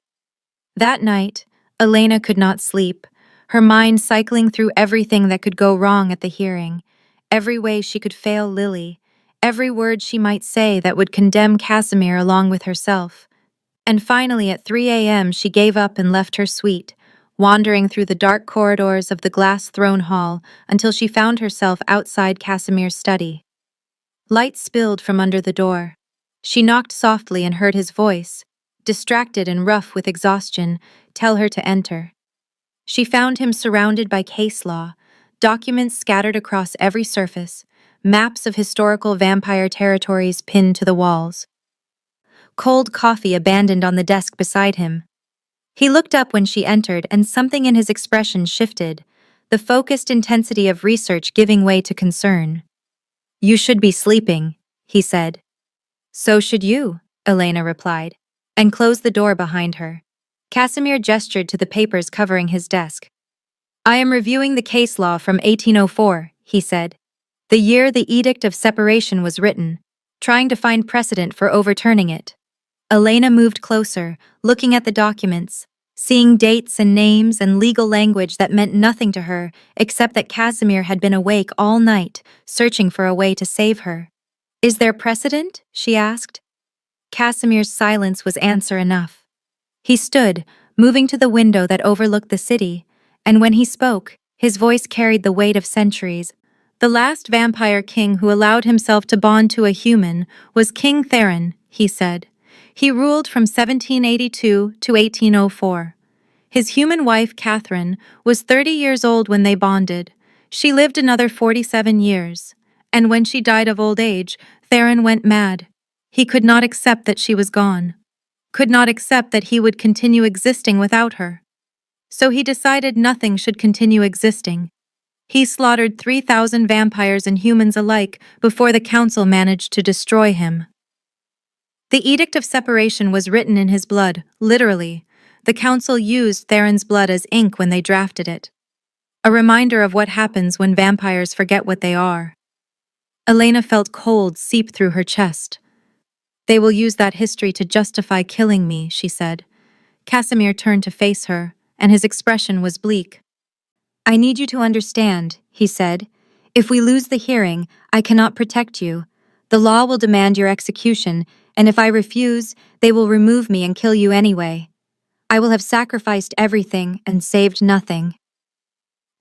That night, Elena could not sleep, her mind cycling through everything that could go wrong at the hearing, every way she could fail Lily, every word she might say that would condemn Casimir along with herself. And finally at 3 a.m. she gave up and left her suite, wandering through the dark corridors of the glass throne hall until she found herself outside Casimir's study. Light spilled from under the door. She knocked softly and heard his voice, distracted and rough with exhaustion, tell her to enter. She found him surrounded by case law, documents scattered across every surface, maps of historical vampire territories pinned to the walls. Cold coffee abandoned on the desk beside him. He looked up when she entered, and something in his expression shifted, the focused intensity of research giving way to concern. "You should be sleeping," he said. "So should you," Elena replied, and closed the door behind her. Casimir gestured to the papers covering his desk. "I am reviewing the case law from 1804, he said, "the year the Edict of Separation was written, trying to find precedent for overturning it." Elena moved closer, looking at the documents, seeing dates and names and legal language that meant nothing to her except that Casimir had been awake all night, searching for a way to save her. "Is there precedent?" she asked. Casimir's silence was answer enough. He stood, moving to the window that overlooked the city, and when he spoke, his voice carried the weight of centuries. "The last vampire king who allowed himself to bond to a human was King Theron," he said. "He ruled from 1782 to 1804. His human wife, Catherine, was 30 years old when they bonded. She lived another 47 years, and when she died of old age, Theron went mad. He could not accept that she was gone, could not accept that he would continue existing without her. So he decided nothing should continue existing. He slaughtered 3,000 vampires and humans alike before the council managed to destroy him. The Edict of Separation was written in his blood, literally. The council used Theron's blood as ink when they drafted it. A reminder of what happens when vampires forget what they are." Elena felt cold seep through her chest. "They will use that history to justify killing me," she said. Casimir turned to face her, and his expression was bleak. "I need you to understand," he said. "If we lose the hearing, I cannot protect you. The law will demand your execution, and if I refuse, they will remove me and kill you anyway. I will have sacrificed everything and saved nothing."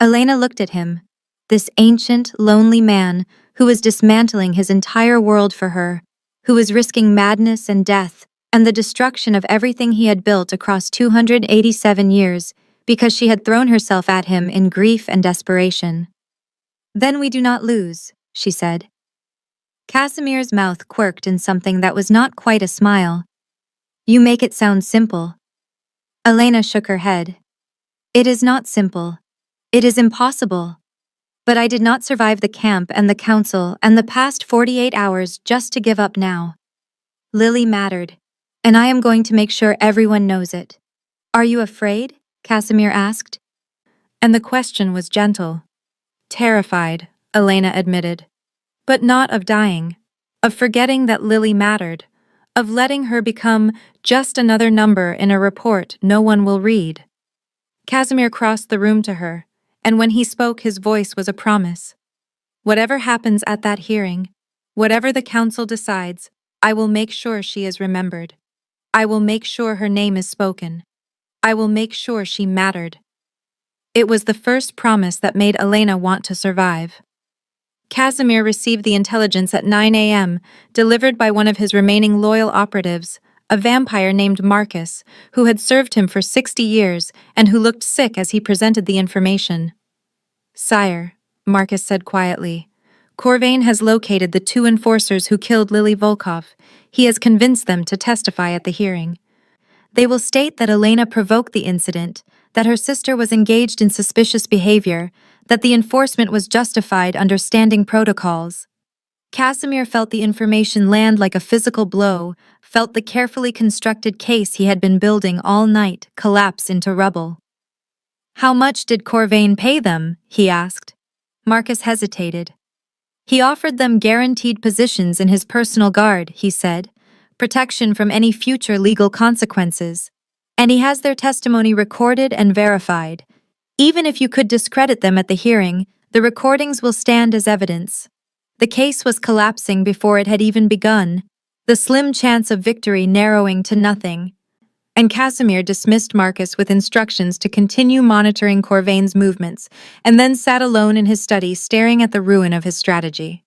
Elena looked at him, this ancient, lonely man who was dismantling his entire world for her, who was risking madness and death and the destruction of everything he had built across 287 years because she had thrown herself at him in grief and desperation. "Then we do not lose," she said. Casimir's mouth quirked in something that was not quite a smile. "You make it sound simple." Elena shook her head. "It is not simple. It is impossible. But I did not survive the camp and the council and the past 48 hours just to give up now. Lily mattered, and I am going to make sure everyone knows it. Are you afraid? Casimir asked. And the question was gentle. Terrified, Elena admitted. But not of dying, of forgetting that Lily mattered, of letting her become just another number in a report no one will read. Casimir crossed the room to her, and when he spoke his voice was a promise. Whatever happens at that hearing, whatever the council decides, I will make sure she is remembered. I will make sure her name is spoken. I will make sure she mattered. It was the first promise that made Elena want to survive. Casimir received the intelligence at 9 a.m., delivered by one of his remaining loyal operatives, a vampire named Marcus, who had served him for 60 years and who looked sick as he presented the information. Sire, Marcus said quietly, Corvain has located the 2 enforcers who killed Lily Volkov. He has convinced them to testify at the hearing. They will state that Elena provoked the incident, that her sister was engaged in suspicious behavior, that the enforcement was justified under standing protocols. Casimir felt the information land like a physical blow, felt the carefully constructed case he had been building all night collapse into rubble. How much did Corvain pay them? He asked. Marcus hesitated. He offered them guaranteed positions in his personal guard, he said, protection from any future legal consequences. And he has their testimony recorded and verified. Even if you could discredit them at the hearing, the recordings will stand as evidence. The case was collapsing before it had even begun, the slim chance of victory narrowing to nothing. And Casimir dismissed Marcus with instructions to continue monitoring Corvain's movements, and then sat alone in his study staring at the ruin of his strategy.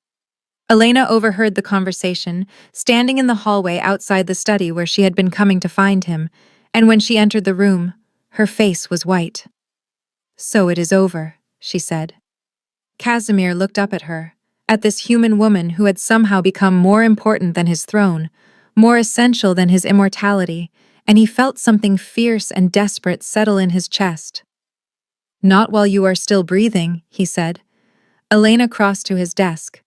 Elena overheard the conversation, standing in the hallway outside the study where she had been coming to find him, and when she entered the room, her face was white. So it is over, she said. Casimir looked up at her, at this human woman who had somehow become more important than his throne, more essential than his immortality, and he felt something fierce and desperate settle in his chest. Not while you are still breathing, he said. Elena crossed to his desk.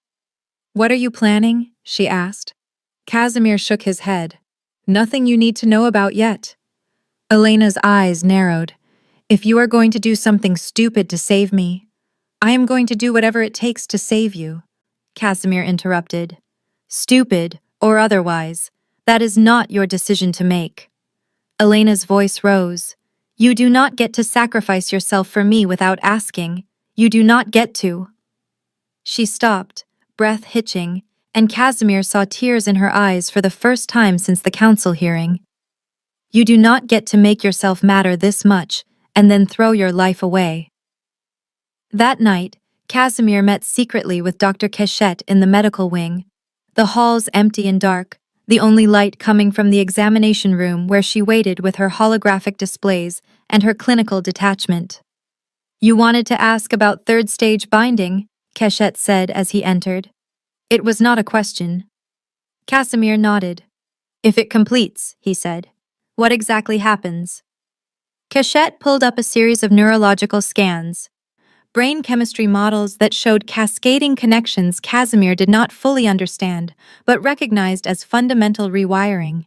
What are you planning? She asked. Casimir shook his head. Nothing you need to know about yet. Elena's eyes narrowed. If you are going to do something stupid to save me, I am going to do whatever it takes to save you. Casimir interrupted. Stupid, or otherwise, that is not your decision to make. Elena's voice rose. You do not get to sacrifice yourself for me without asking. You do not get to. She stopped, breath hitching, and Casimir saw tears in her eyes for the first time since the council hearing. You do not get to make yourself matter this much, and then throw your life away. That night, Casimir met secretly with Dr. Cachette in the medical wing. The halls empty and dark, the only light coming from the examination room where she waited with her holographic displays and her clinical detachment. You wanted to ask about third-stage binding, Cachette said as he entered. It was not a question. Casimir nodded. If it completes, he said, what exactly happens? Cachette pulled up a series of neurological scans, brain chemistry models that showed cascading connections Casimir did not fully understand, but recognized as fundamental rewiring.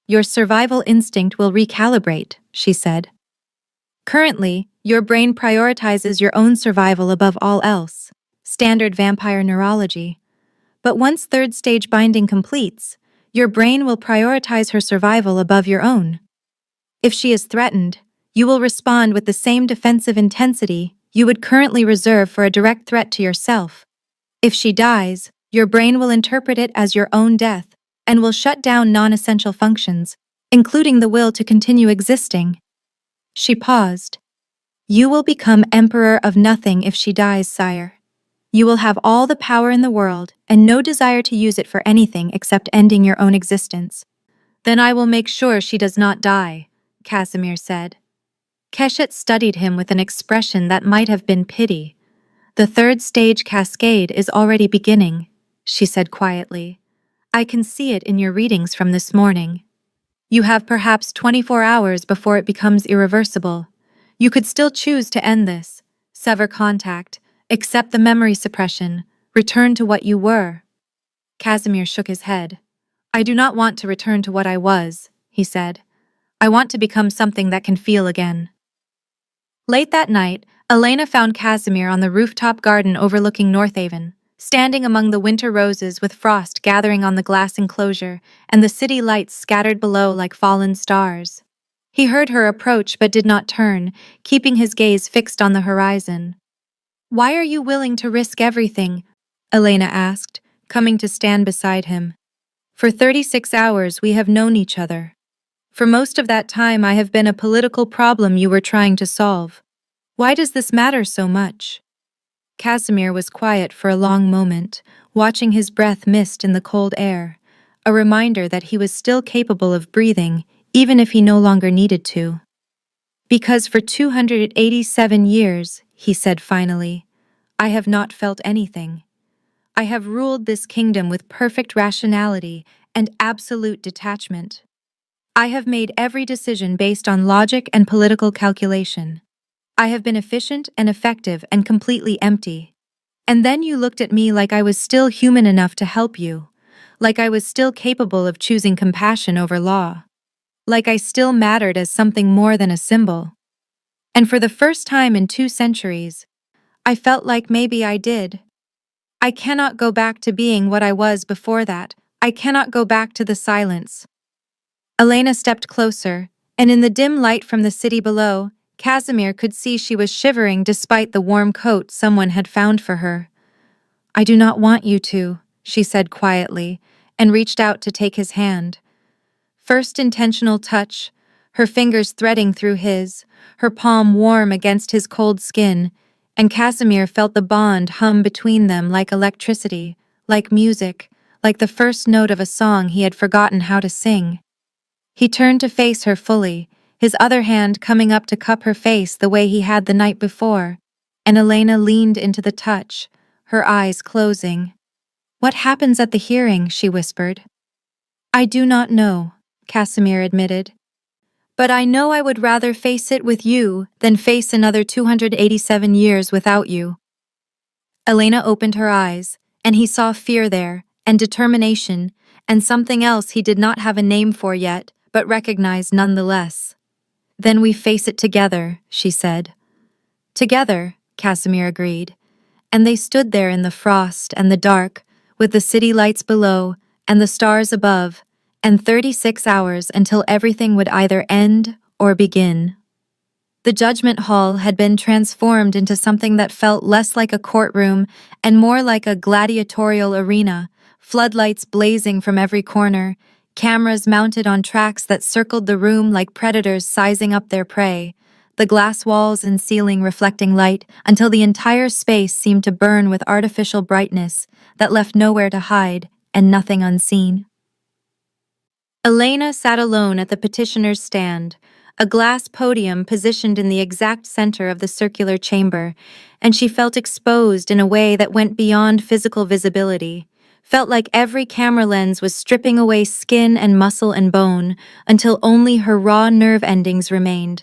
Your survival instinct will recalibrate, she said. Currently, your brain prioritizes your own survival above all else, standard vampire neurology. But once third-stage binding completes, your brain will prioritize her survival above your own. If she is threatened, you will respond with the same defensive intensity you would currently reserve for a direct threat to yourself. If she dies, your brain will interpret it as your own death and will shut down non-essential functions, including the will to continue existing. She paused. You will become emperor of nothing if she dies, sire. You will have all the power in the world and no desire to use it for anything except ending your own existence. Then I will make sure she does not die, Casimir said. Cachette studied him with an expression that might have been pity. The third-stage cascade is already beginning, she said quietly. I can see it in your readings from this morning. You have perhaps 24 hours before it becomes irreversible. You could still choose to end this, Sever contact, accept the memory suppression, return to what you were. Casimir shook his head. I do not want to return to what I was, he said. I want to become something that can feel again. Late that night, Elena found Casimir on the rooftop garden overlooking Northaven, standing among the winter roses with frost gathering on the glass enclosure and the city lights scattered below like fallen stars. He heard her approach but did not turn, keeping his gaze fixed on the horizon. Why are you willing to risk everything? Elena asked, coming to stand beside him. For 36 hours we have known each other. For most of that time I have been a political problem you were trying to solve. Why does this matter so much? Casimir was quiet for a long moment, watching his breath mist in the cold air, a reminder that he was still capable of breathing, even if he no longer needed to. Because for 287 years, he said finally, I have not felt anything. I have ruled this kingdom with perfect rationality and absolute detachment. I have made every decision based on logic and political calculation. I have been efficient and effective and completely empty. And then you looked at me like I was still human enough to help you, like I was still capable of choosing compassion over law, like I still mattered as something more than a symbol. And for the first time in 2 centuries, I felt like maybe I did. I cannot go back to being what I was before that. I cannot go back to the silence. Elena stepped closer, and in the dim light from the city below, Casimir could see she was shivering despite the warm coat someone had found for her. I do not want you to, she said quietly, and reached out to take his hand. First intentional touch, her fingers threading through his, her palm warm against his cold skin, and Casimir felt the bond hum between them like electricity, like music, like the first note of a song he had forgotten how to sing. He turned to face her fully, his other hand coming up to cup her face the way he had the night before, and Elena leaned into the touch, her eyes closing. What happens at the hearing? She whispered. I do not know, Casimir admitted. But I know I would rather face it with you than face another 287 years without you. Elena opened her eyes, and he saw fear there, and determination, and something else he did not have a name for yet, but recognized nonetheless. Then we face it together, she said. Together, Casimir agreed. And they stood there in the frost and the dark, with the city lights below and the stars above, and 36 hours until everything would either end or begin. The judgment hall had been transformed into something that felt less like a courtroom and more like a gladiatorial arena, floodlights blazing from every corner, cameras mounted on tracks that circled the room like predators sizing up their prey, the glass walls and ceiling reflecting light until the entire space seemed to burn with artificial brightness that left nowhere to hide and nothing unseen. Elena sat alone at the petitioner's stand, a glass podium positioned in the exact center of the circular chamber, and she felt exposed in a way that went beyond physical visibility, felt like every camera lens was stripping away skin and muscle and bone until only her raw nerve endings remained.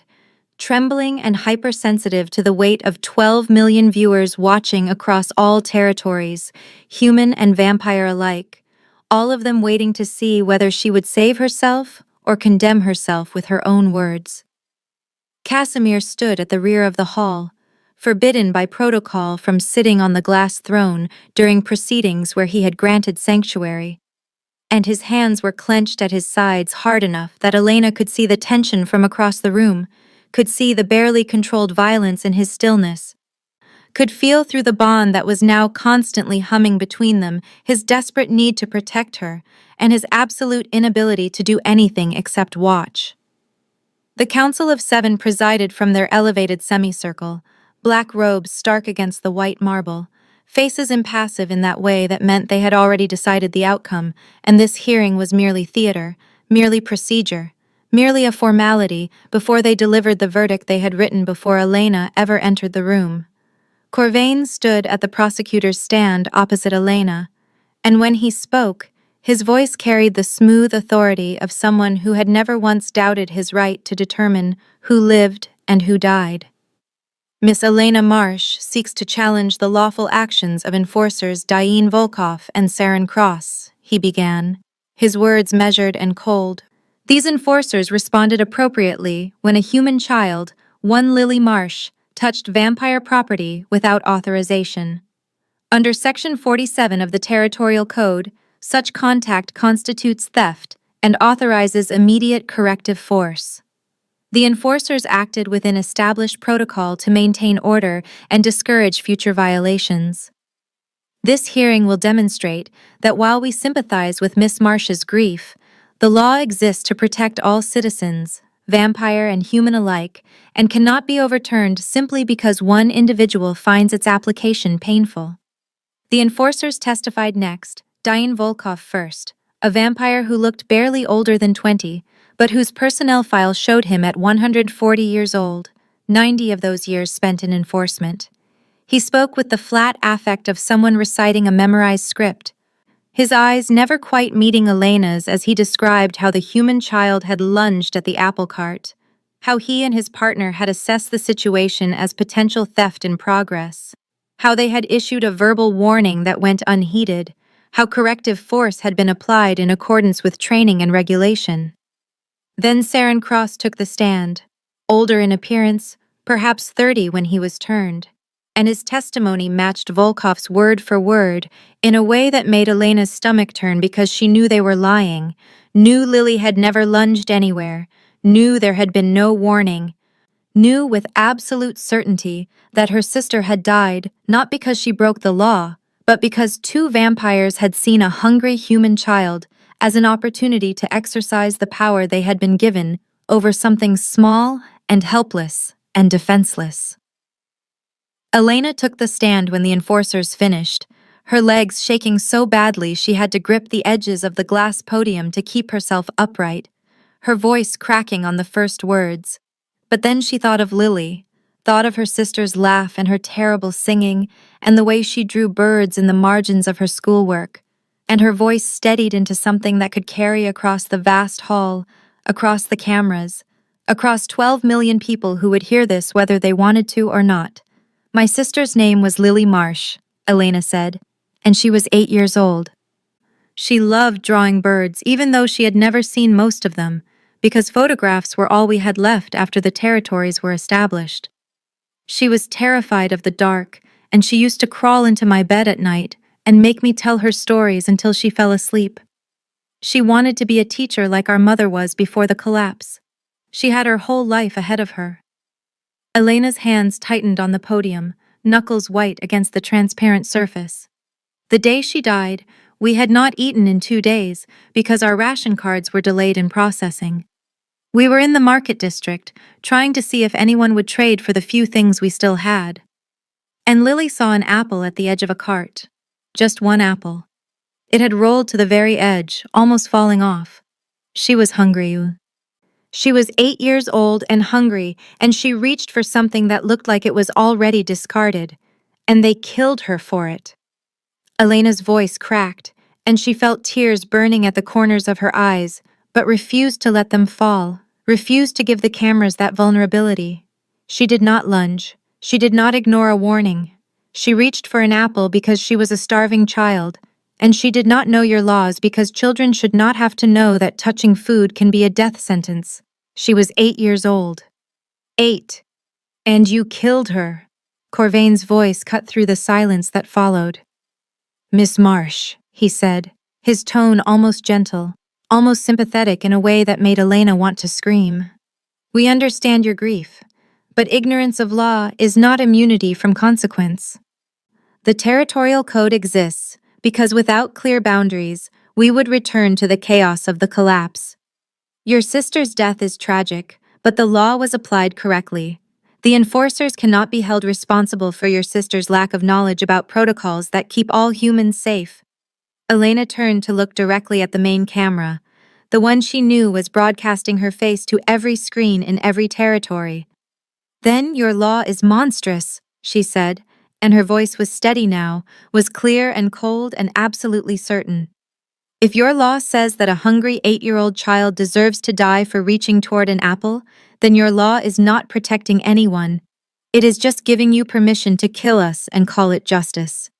Trembling and hypersensitive to the weight of 12 million viewers watching across all territories, human and vampire alike, all of them waiting to see whether she would save herself or condemn herself with her own words. Casimir stood at the rear of the hall, forbidden by protocol from sitting on the glass throne during proceedings where he had granted sanctuary, and his hands were clenched at his sides hard enough that Elena could see the tension from across the room, could see the barely controlled violence in his stillness, could feel through the bond that was now constantly humming between them his desperate need to protect her and his absolute inability to do anything except watch. The Council of Seven presided from their elevated semicircle, black robes stark against the white marble, faces impassive in that way that meant they had already decided the outcome, and this hearing was merely theater, merely procedure, merely a formality before they delivered the verdict they had written before Elena ever entered the room. Corvain stood at the prosecutor's stand opposite Elena, and when he spoke, his voice carried the smooth authority of someone who had never once doubted his right to determine who lived and who died. Miss Elena Marsh seeks to challenge the lawful actions of enforcers Diane Volkov and Saren Cross, he began, his words measured and cold. These enforcers responded appropriately when a human child, one Lily Marsh, touched vampire property without authorization. Under Section 47 of the Territorial Code, such contact constitutes theft and authorizes immediate corrective force. The enforcers acted within established protocol to maintain order and discourage future violations. This hearing will demonstrate that while we sympathize with Miss Marsh's grief, the law exists to protect all citizens, vampire and human alike, and cannot be overturned simply because one individual finds its application painful. The enforcers testified next, Diane Volkov first, a vampire who looked barely older than 20, but whose personnel file showed him at 140 years old, 90 of those years spent in enforcement. He spoke with the flat affect of someone reciting a memorized script, his eyes never quite meeting Elena's as he described how the human child had lunged at the apple cart, how he and his partner had assessed the situation as potential theft in progress, how they had issued a verbal warning that went unheeded, how corrective force had been applied in accordance with training and regulation. Then Saren Cross took the stand, older in appearance, perhaps 30 when he was turned, and his testimony matched Volkov's word for word in a way that made Elena's stomach turn because she knew they were lying, knew Lily had never lunged anywhere, knew there had been no warning, knew with absolute certainty that her sister had died not because she broke the law, but because two vampires had seen a hungry human child as an opportunity to exercise the power they had been given over something small and helpless and defenseless. Elena took the stand when the enforcers finished, her legs shaking so badly she had to grip the edges of the glass podium to keep herself upright, her voice cracking on the first words. But then she thought of Lily, thought of her sister's laugh and her terrible singing, and the way she drew birds in the margins of her schoolwork, and her voice steadied into something that could carry across the vast hall, across the cameras, across 12 million people who would hear this whether they wanted to or not. My sister's name was Lily Marsh, Elena said, and she was 8 years old. She loved drawing birds even though she had never seen most of them, because photographs were all we had left after the territories were established. She was terrified of the dark, and she used to crawl into my bed at night and make me tell her stories until she fell asleep. She wanted to be a teacher like our mother was before the collapse. She had her whole life ahead of her. Elena's hands tightened on the podium, knuckles white against the transparent surface. The day she died, we had not eaten in 2 days because our ration cards were delayed in processing. We were in the market district, trying to see if anyone would trade for the few things we still had. And Lily saw an apple at the edge of a cart. Just one apple. It had rolled to the very edge, almost falling off. She was hungry. She was 8 years old and hungry, and she reached for something that looked like it was already discarded, and they killed her for it. Elena's voice cracked, and she felt tears burning at the corners of her eyes, but refused to let them fall, refused to give the cameras that vulnerability. She did not lunge. She did not ignore a warning. She reached for an apple because she was a starving child, and she did not know your laws because children should not have to know that touching food can be a death sentence. She was 8 years old. 8. And you killed her. Corvain's voice cut through the silence that followed. Miss Marsh, he said, his tone almost gentle, almost sympathetic in a way that made Elena want to scream. We understand your grief, but ignorance of law is not immunity from consequence. The Territorial Code exists because without clear boundaries, we would return to the chaos of the collapse. Your sister's death is tragic, but the law was applied correctly. The enforcers cannot be held responsible for your sister's lack of knowledge about protocols that keep all humans safe. Elena turned to look directly at the main camera, the one she knew was broadcasting her face to every screen in every territory. Then your law is monstrous, she said, and her voice was steady now, was clear and cold and absolutely certain. If your law says that a hungry 8-year-old child deserves to die for reaching toward an apple, then your law is not protecting anyone. It is just giving you permission to kill us and call it justice."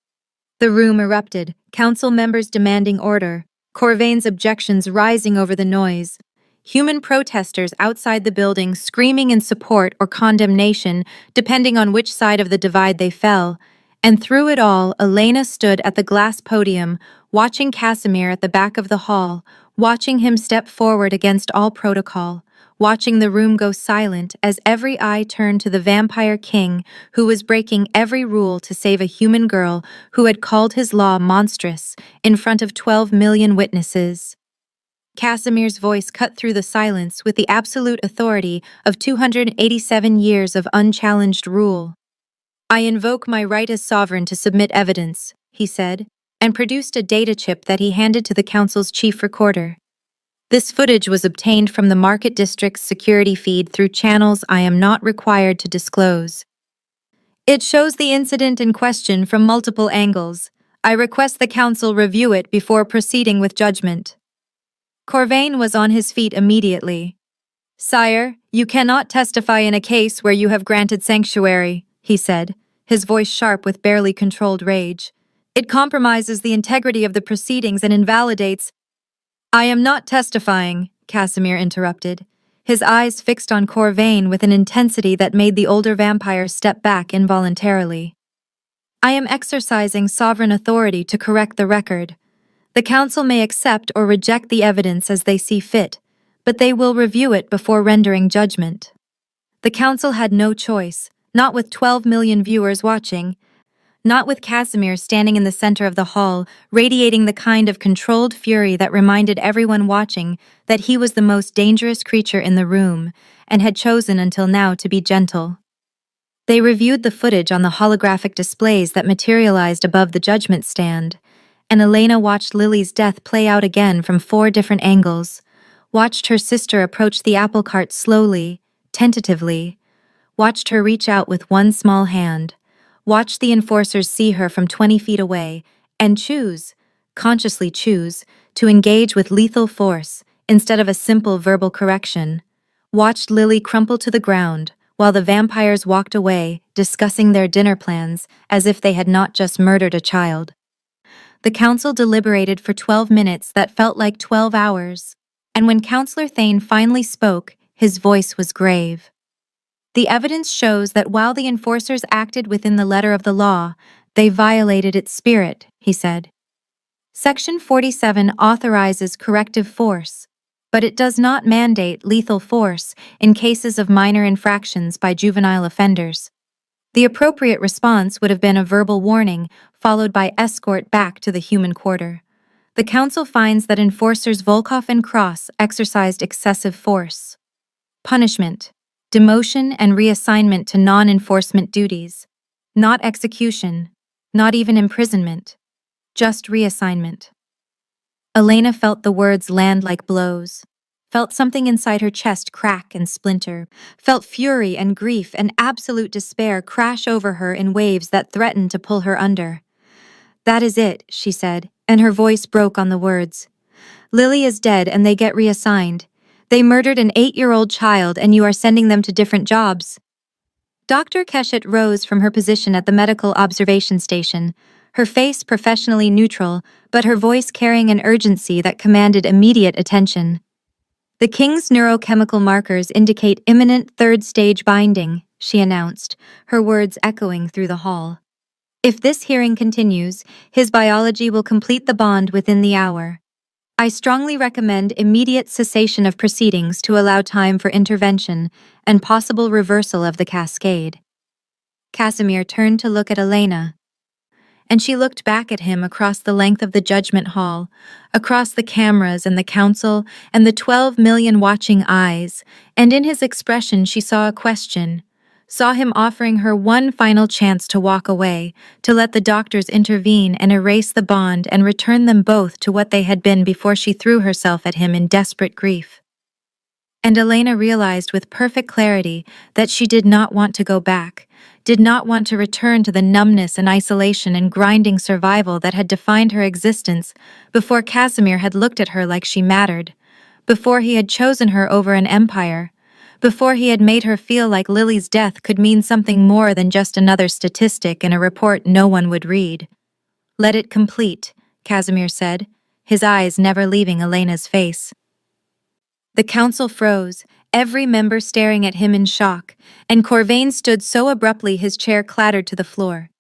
The room erupted, council members demanding order, Corvain's objections rising over the noise. Human protesters outside the building screaming in support or condemnation, depending on which side of the divide they fell. And through it all, Elena stood at the glass podium, watching Casimir at the back of the hall, watching him step forward against all protocol, watching the room go silent as every eye turned to the vampire king who was breaking every rule to save a human girl who had called his law monstrous in front of 12 million witnesses. Casimir's voice cut through the silence with the absolute authority of 287 years of unchallenged rule. "I invoke my right as sovereign to submit evidence," he said, and produced a data chip that he handed to the council's chief recorder. "This footage was obtained from the Market District's security feed through channels I am not required to disclose. It shows the incident in question from multiple angles. I request the council review it before proceeding with judgment." Corvain was on his feet immediately. "Sire, you cannot testify in a case where you have granted sanctuary," he said, his voice sharp with barely controlled rage. "It compromises the integrity of the proceedings and invalidates—" "I am not testifying," Casimir interrupted, his eyes fixed on Corvain with an intensity that made the older vampire step back involuntarily. "I am exercising sovereign authority to correct the record. The council may accept or reject the evidence as they see fit, but they will review it before rendering judgment." The council had no choice, not with 12 million viewers watching, not with Casimir standing in the center of the hall, radiating the kind of controlled fury that reminded everyone watching that he was the most dangerous creature in the room and had chosen until now to be gentle. They reviewed the footage on the holographic displays that materialized above the judgment stand, and Elena watched Lily's death play out again from 4 different angles, watched her sister approach the apple cart slowly, tentatively, watched her reach out with one small hand, watched the enforcers see her from 20 feet away, and consciously choose, to engage with lethal force instead of a simple verbal correction, watched Lily crumple to the ground while the vampires walked away, discussing their dinner plans as if they had not just murdered a child. The council deliberated for 12 minutes that felt like 12 hours, and when Councillor Thane finally spoke, his voice was grave. "The evidence shows that while the enforcers acted within the letter of the law, they violated its spirit," he said. "Section 47 authorizes corrective force, but it does not mandate lethal force in cases of minor infractions by juvenile offenders. The appropriate response would have been a verbal warning, followed by escort back to the human quarter. The council finds that enforcers Volkov and Cross exercised excessive force. Punishment: demotion and reassignment to non-enforcement duties. Not execution, not even imprisonment. Just reassignment." Elena felt the words land like blows, felt something inside her chest crack and splinter, felt fury and grief and absolute despair crash over her in waves that threatened to pull her under. "That is it," she said, and her voice broke on the words. "Lily is dead and they get reassigned. They murdered an 8-year-old child and you are sending them to different jobs." Dr. Keshet rose from her position at the medical observation station, her face professionally neutral, but her voice carrying an urgency that commanded immediate attention. "The king's neurochemical markers indicate imminent 3rd-stage binding," she announced, her words echoing through the hall. "If this hearing continues, his biology will complete the bond within the hour. I strongly recommend immediate cessation of proceedings to allow time for intervention and possible reversal of the cascade." Casimir turned to look at Elena, and she looked back at him across the length of the judgment hall, across the cameras and the council and the 12 million watching eyes, and in his expression she saw a question, saw him offering her one final chance to walk away, to let the doctors intervene and erase the bond and return them both to what they had been before she threw herself at him in desperate grief. And Elena realized with perfect clarity that she did not want to go back, did not want to return to the numbness and isolation and grinding survival that had defined her existence before Casimir had looked at her like she mattered, before he had chosen her over an empire, before he had made her feel like Lily's death could mean something more than just another statistic in a report no one would read. "Let it complete," Casimir said, his eyes never leaving Elena's face. The council froze, every member staring at him in shock, and Corvain stood so abruptly his chair clattered to the floor.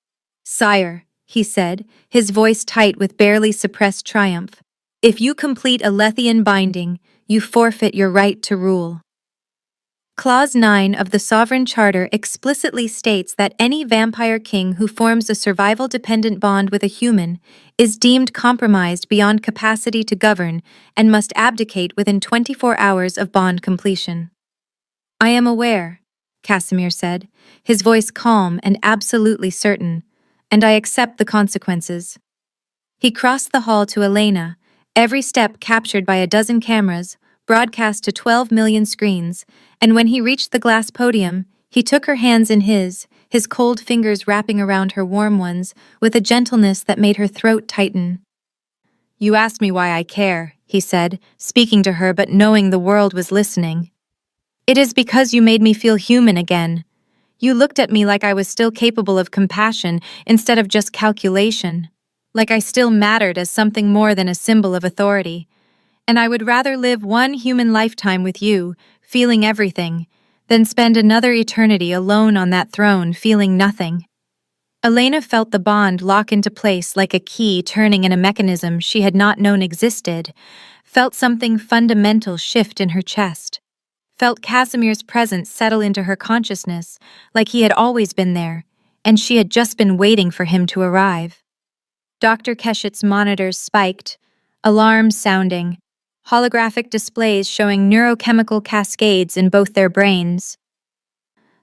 "Sire," he said, his voice tight with barely suppressed triumph, "if you complete a Lethian binding, you forfeit your right to rule." Clause 9 of the Sovereign Charter explicitly states that any vampire king who forms a survival-dependent bond with a human is deemed compromised beyond capacity to govern and must abdicate within 24 hours of bond completion. "I am aware," Casimir said, his voice calm and absolutely certain, "and I accept the consequences." He crossed the hall to Elena, every step captured by a dozen cameras, broadcast to 12 million screens, and when he reached the glass podium, he took her hands in his cold fingers wrapping around her warm ones, with a gentleness that made her throat tighten. "You asked me why I care," he said, speaking to her but knowing the world was listening. "It is because you made me feel human again. You looked at me like I was still capable of compassion instead of just calculation, like I still mattered as something more than a symbol of authority. And I would rather live one human lifetime with you, feeling everything, than spend another eternity alone on that throne, feeling nothing." Elena felt the bond lock into place like a key turning in a mechanism she had not known existed, felt something fundamental shift in her chest, felt Casimir's presence settle into her consciousness like he had always been there, and she had just been waiting for him to arrive. Dr. Keshet's monitors spiked, alarms sounding, holographic displays showing neurochemical cascades in both their brains.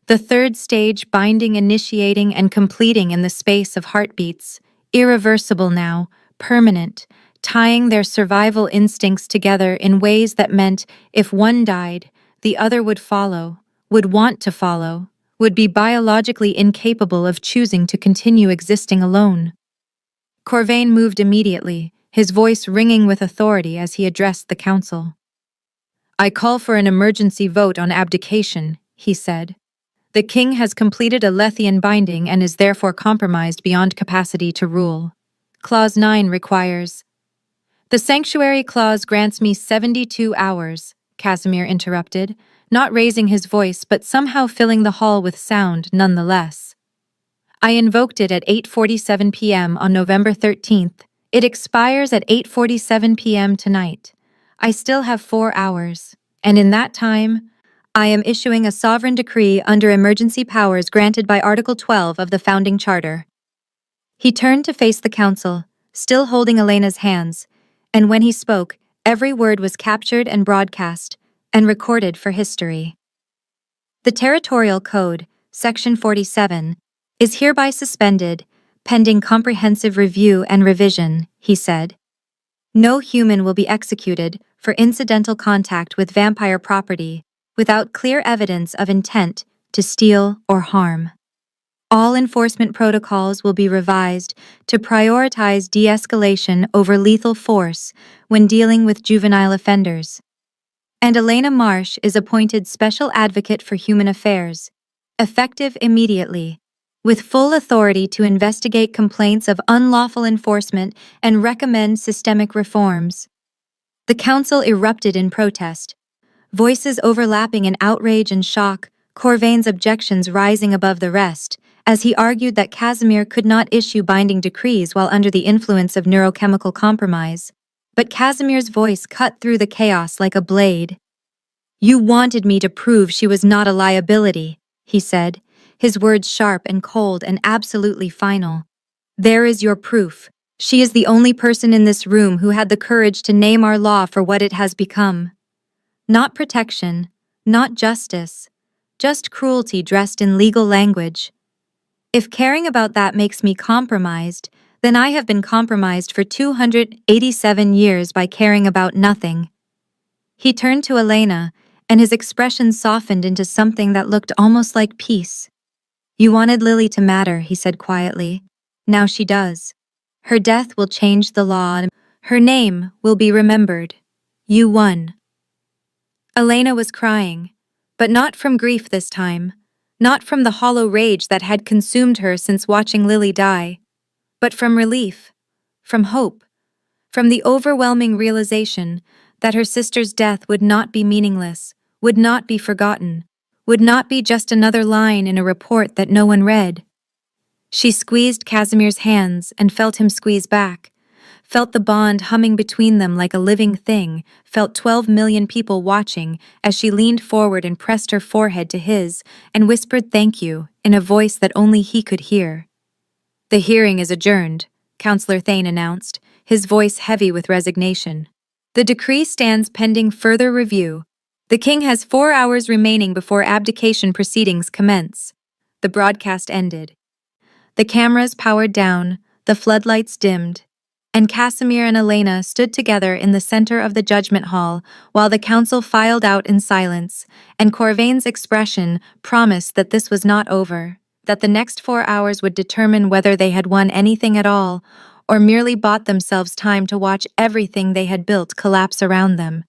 The third stage binding, initiating, and completing in the space of heartbeats, irreversible now, permanent, tying their survival instincts together in ways that meant if one died, the other would follow, would want to follow, would be biologically incapable of choosing to continue existing alone. Corvain moved immediately, his voice ringing with authority as he addressed the council. "I call for an emergency vote on abdication," he said. "The king has completed a Lethian binding and is therefore compromised beyond capacity to rule. Clause 9 requires—" "The Sanctuary Clause grants me 72 hours, Casimir interrupted, not raising his voice but somehow filling the hall with sound nonetheless. "I invoked it at 8:47 p.m. on November 13th. It expires at 8:47 p.m. tonight. I still have 4 hours, and in that time, I am issuing a sovereign decree under emergency powers granted by Article 12 of the Founding Charter." He turned to face the council, still holding Elena's hands, and when he spoke, every word was captured and broadcast, and recorded for history. "The Territorial Code, Section 47, is hereby suspended, pending comprehensive review and revision," he said. "No human will be executed for incidental contact with vampire property without clear evidence of intent to steal or harm. All enforcement protocols will be revised to prioritize de-escalation over lethal force when dealing with juvenile offenders. And Elena Marsh is appointed Special Advocate for Human Affairs, effective immediately, with full authority to investigate complaints of unlawful enforcement and recommend systemic reforms." The council erupted in protest, voices overlapping in outrage and shock, Corvain's objections rising above the rest, as he argued that Casimir could not issue binding decrees while under the influence of neurochemical compromise. But Casimir's voice cut through the chaos like a blade. "You wanted me to prove she was not a liability," he said, his words sharp and cold and absolutely final. "There is your proof. She is the only person in this room who had the courage to name our law for what it has become. Not protection, not justice, just cruelty dressed in legal language. If caring about that makes me compromised, then I have been compromised for 287 years by caring about nothing." He turned to Elena, and his expression softened into something that looked almost like peace. "You wanted Lily to matter," he said quietly. "Now she does. Her death will change the law, and her name will be remembered. You won." Elena was crying, But not from grief this time, not from the hollow rage that had consumed her since watching Lily die, but from relief, from hope, from the overwhelming realization that her sister's death would not be meaningless, would not be forgotten, would not be just another line in a report that no one read. She squeezed Casimir's hands and felt him squeeze back, felt the bond humming between them like a living thing, felt 12 million people watching as she leaned forward and pressed her forehead to his and whispered thank you in a voice that only he could hear. "The hearing is adjourned," Counselor Thane announced, his voice heavy with resignation. "The decree stands pending further review. The king has 4 hours remaining before abdication proceedings commence." The broadcast ended. The cameras powered down, the floodlights dimmed, and Casimir and Elena stood together in the center of the judgment hall while the council filed out in silence, and Corvain's expression promised that this was not over, that the next 4 hours would determine whether they had won anything at all, or merely bought themselves time to watch everything they had built collapse around them.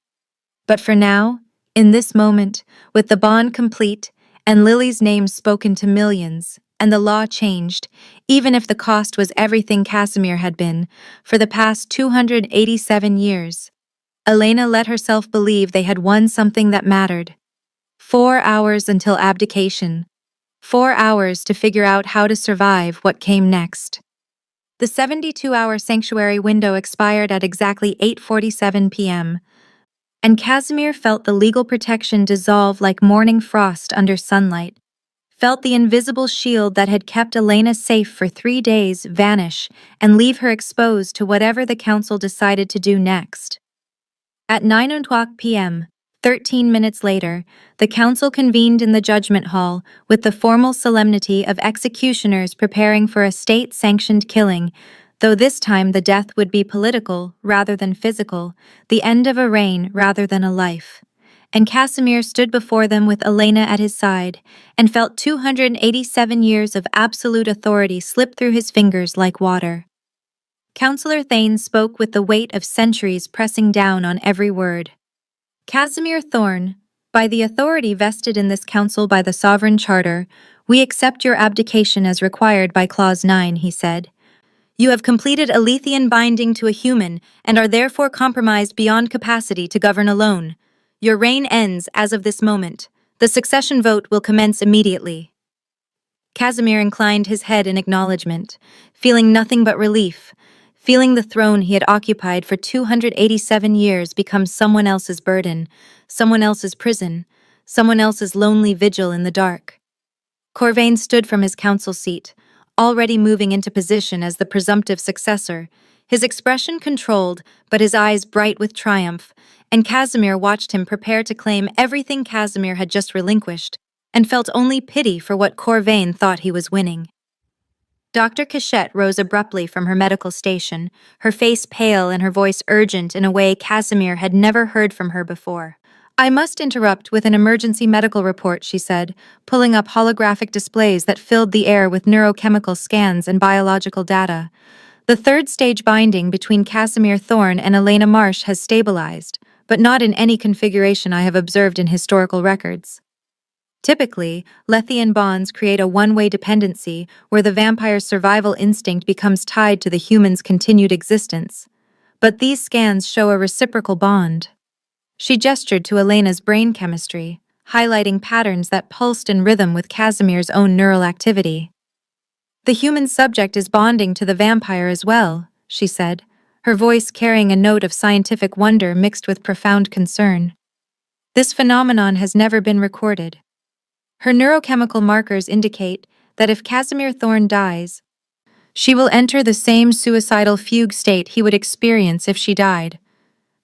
But for now, in this moment, with the bond complete and Lily's name spoken to millions, and the law changed, even if the cost was everything Casimir had been, for the past 287 years, Elena let herself believe they had won something that mattered. 4 hours until abdication. 4 hours to figure out how to survive what came next. The 72-hour sanctuary window expired at exactly 8:47 p.m., and Casimir felt the legal protection dissolve like morning frost under sunlight, felt the invisible shield that had kept Elena safe for 3 days vanish and leave her exposed to whatever the council decided to do next. At 9:00 p.m., 13 minutes later, the council convened in the judgment hall with the formal solemnity of executioners preparing for a state-sanctioned killing, though this time the death would be political rather than physical, the end of a reign rather than a life. And Casimir stood before them with Elena at his side and felt 287 years of absolute authority slip through his fingers like water. Counselor Thane spoke with the weight of centuries pressing down on every word. "Casimir Thorne, by the authority vested in this council by the Sovereign Charter, we accept your abdication as required by Clause 9, he said. "You have completed Alethian binding to a human and are therefore compromised beyond capacity to govern alone. Your reign ends as of this moment. The succession vote will commence immediately." Casimir inclined his head in acknowledgement, feeling nothing but relief, feeling the throne he had occupied for 287 years become someone else's burden, someone else's prison, someone else's lonely vigil in the dark. Corvain stood from his council seat, already moving into position as the presumptive successor, his expression controlled but his eyes bright with triumph, and Casimir watched him prepare to claim everything Casimir had just relinquished, and felt only pity for what Corvain thought he was winning. Dr. Cachette rose abruptly from her medical station, her face pale and her voice urgent in a way Casimir had never heard from her before. "I must interrupt with an emergency medical report," she said, pulling up holographic displays that filled the air with neurochemical scans and biological data. "The third-stage binding between Casimir Thorne and Elena Marsh has stabilized, but not in any configuration I have observed in historical records. Typically, Lethian bonds create a one-way dependency where the vampire's survival instinct becomes tied to the human's continued existence. But these scans show a reciprocal bond." She gestured to Elena's brain chemistry, highlighting patterns that pulsed in rhythm with Casimir's own neural activity. "The human subject is bonding to the vampire as well," she said, her voice carrying a note of scientific wonder mixed with profound concern. "This phenomenon has never been recorded. Her neurochemical markers indicate that if Casimir Thorne dies, she will enter the same suicidal fugue state he would experience if she died.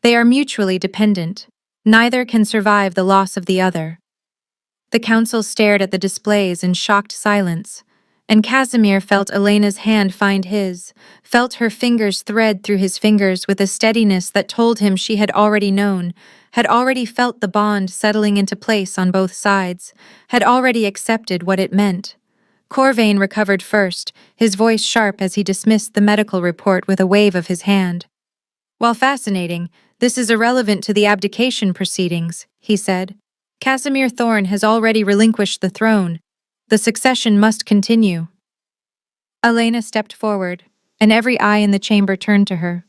They are mutually dependent. Neither can survive the loss of the other." The council stared at the displays in shocked silence, and Casimir felt Elena's hand find his, felt her fingers thread through his fingers with a steadiness that told him she had already known, had already felt the bond settling into place on both sides, had already accepted what it meant. Corvain recovered first, his voice sharp as he dismissed the medical report with a wave of his hand. "While fascinating, this is irrelevant to the abdication proceedings," he said. Casimir Thorne has already relinquished the throne. The succession must continue. Elena stepped forward, and every eye in the chamber turned to her.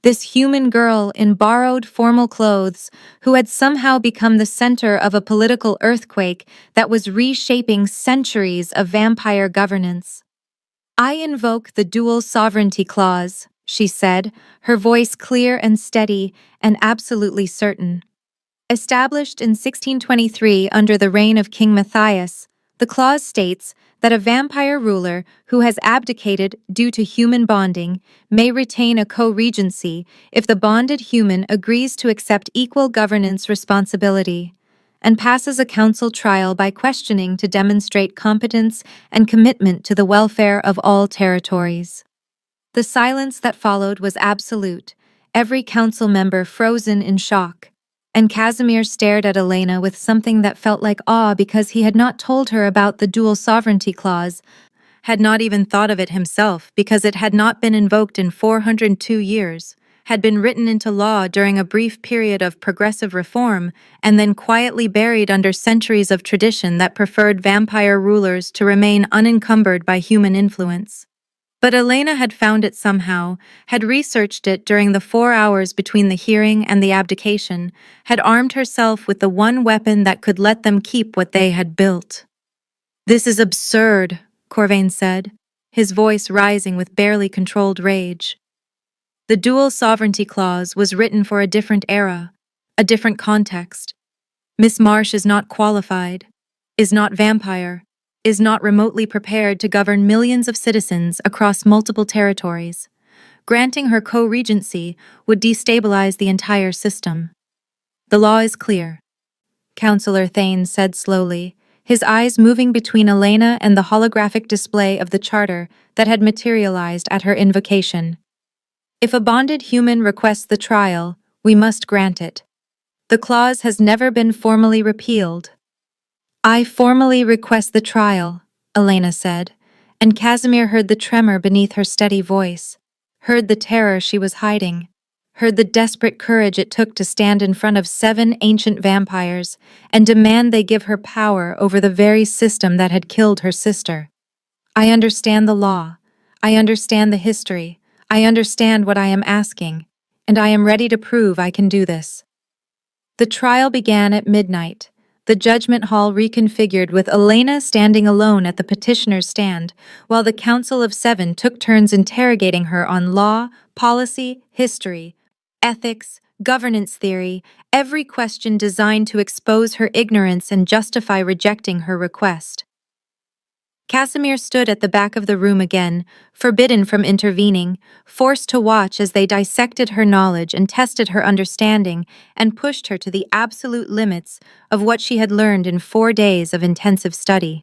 This human girl in borrowed formal clothes, who had somehow become the center of a political earthquake that was reshaping centuries of vampire governance. I invoke the dual sovereignty clause, she said, her voice clear and steady and absolutely certain. Established in 1623 under the reign of King Matthias, the clause states that a vampire ruler who has abdicated due to human bonding may retain a co-regency if the bonded human agrees to accept equal governance responsibility and passes a council trial by questioning to demonstrate competence and commitment to the welfare of all territories. The silence that followed was absolute, every council member frozen in shock. And Casimir stared at Elena with something that felt like awe because he had not told her about the dual sovereignty clause, had not even thought of it himself because it had not been invoked in 402 years, had been written into law during a brief period of progressive reform, and then quietly buried under centuries of tradition that preferred vampire rulers to remain unencumbered by human influence. But Elena had found it somehow, had researched it during the 4 hours between the hearing and the abdication, had armed herself with the one weapon that could let them keep what they had built. "This is absurd," Corvain said, his voice rising with barely controlled rage. The dual sovereignty clause was written for a different era, a different context. Miss Marsh is not qualified, is not vampire, is not remotely prepared to govern millions of citizens across multiple territories. Granting her co-regency would destabilize the entire system. "The law is clear," Councillor Thane said slowly, his eyes moving between Elena and the holographic display of the charter that had materialized at her invocation. "If a bonded human requests the trial, we must grant it. The clause has never been formally repealed." "I formally request the trial," Elena said, and Casimir heard the tremor beneath her steady voice, heard the terror she was hiding, heard the desperate courage it took to stand in front of 7 ancient vampires and demand they give her power over the very system that had killed her sister. "I understand the law. I understand the history. I understand what I am asking, and I am ready to prove I can do this." The trial began at midnight. The judgment hall reconfigured with Elena standing alone at the petitioner's stand, while the Council of 7 took turns interrogating her on law, policy, history, ethics, governance theory, every question designed to expose her ignorance and justify rejecting her request. Casimir stood at the back of the room again, forbidden from intervening, forced to watch as they dissected her knowledge and tested her understanding and pushed her to the absolute limits of what she had learned in 4 days of intensive study.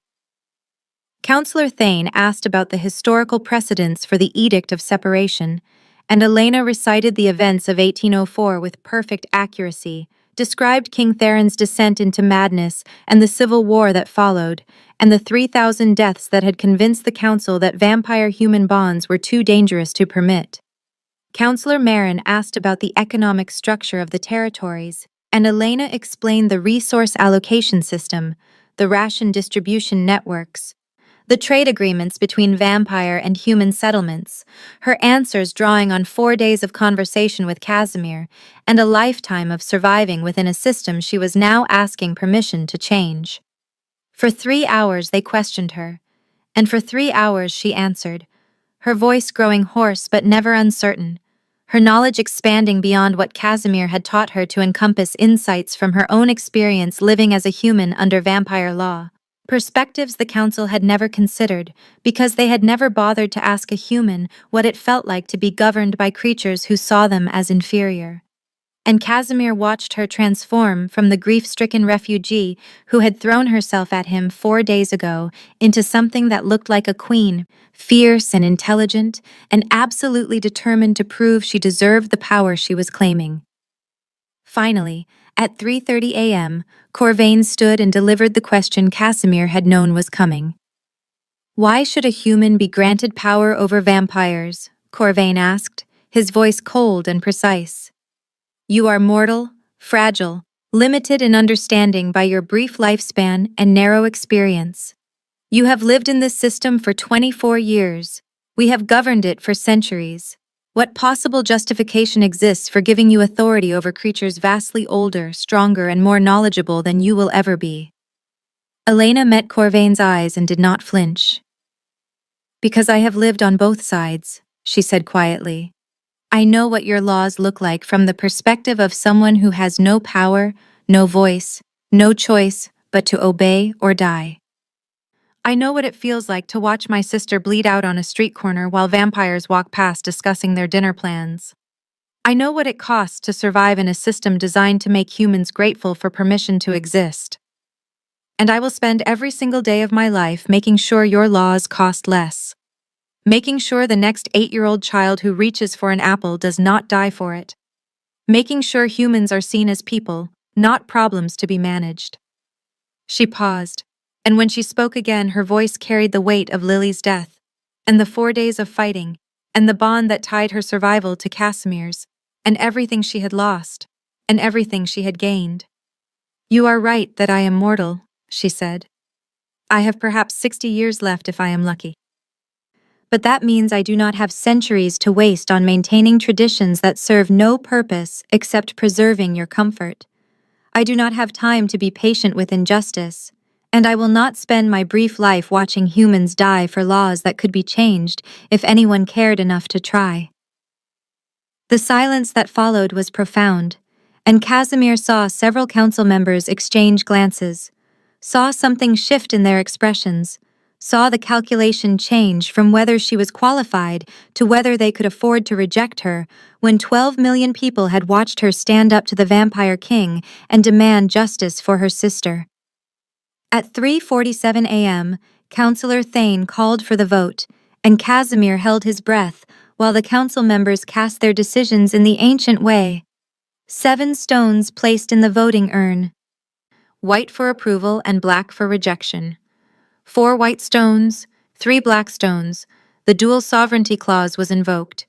Councillor Thane asked about the historical precedents for the Edict of Separation, and Elena recited the events of 1804 with perfect accuracy, described King Theron's descent into madness and the civil war that followed, and the 3,000 deaths that had convinced the council that vampire-human bonds were too dangerous to permit. Councillor Marin asked about the economic structure of the territories, and Elena explained the resource allocation system, the ration distribution networks, the trade agreements between vampire and human settlements, her answers drawing on 4 days of conversation with Casimir and a lifetime of surviving within a system she was now asking permission to change. For 3 hours they questioned her, and for 3 hours she answered, her voice growing hoarse but never uncertain, her knowledge expanding beyond what Casimir had taught her to encompass insights from her own experience living as a human under vampire law. Perspectives the council had never considered, because they had never bothered to ask a human what it felt like to be governed by creatures who saw them as inferior. And Casimir watched her transform from the grief-stricken refugee who had thrown herself at him 4 days ago into something that looked like a queen, fierce and intelligent, and absolutely determined to prove she deserved the power she was claiming. Finally, at 3:30 a.m., Corvain stood and delivered the question Casimir had known was coming. "Why should a human be granted power over vampires?" Corvain asked, his voice cold and precise. "You are mortal, fragile, limited in understanding by your brief lifespan and narrow experience. You have lived in this system for 24 years. We have governed it for centuries. What possible justification exists for giving you authority over creatures vastly older, stronger, and more knowledgeable than you will ever be? Elena met Corvain's eyes and did not flinch. Because I have lived on both sides, she said quietly. I know what your laws look like from the perspective of someone who has no power, no voice, no choice but to obey or die. I know what it feels like to watch my sister bleed out on a street corner while vampires walk past discussing their dinner plans. I know what it costs to survive in a system designed to make humans grateful for permission to exist. And I will spend every single day of my life making sure your laws cost less. Making sure the next 8-year-old child who reaches for an apple does not die for it. Making sure humans are seen as people, not problems to be managed. She paused, and when she spoke again, her voice carried the weight of Lily's death, and the 4 days of fighting, and the bond that tied her survival to Casimir's, and everything she had lost, and everything she had gained. You are right that I am mortal, she said. I have perhaps 60 years left if I am lucky. But that means I do not have centuries to waste on maintaining traditions that serve no purpose except preserving your comfort. I do not have time to be patient with injustice, and I will not spend my brief life watching humans die for laws that could be changed if anyone cared enough to try. The silence that followed was profound, and Casimir saw several council members exchange glances, saw something shift in their expressions, saw the calculation change from whether she was qualified to whether they could afford to reject her when 12 million people had watched her stand up to the vampire king and demand justice for her sister. At 3:47 a.m., Councillor Thane called for the vote, and Casimir held his breath while the council members cast their decisions in the ancient way. 7 stones placed in the voting urn. White for approval and black for rejection. 4 white stones, 3 black stones. The dual sovereignty clause was invoked.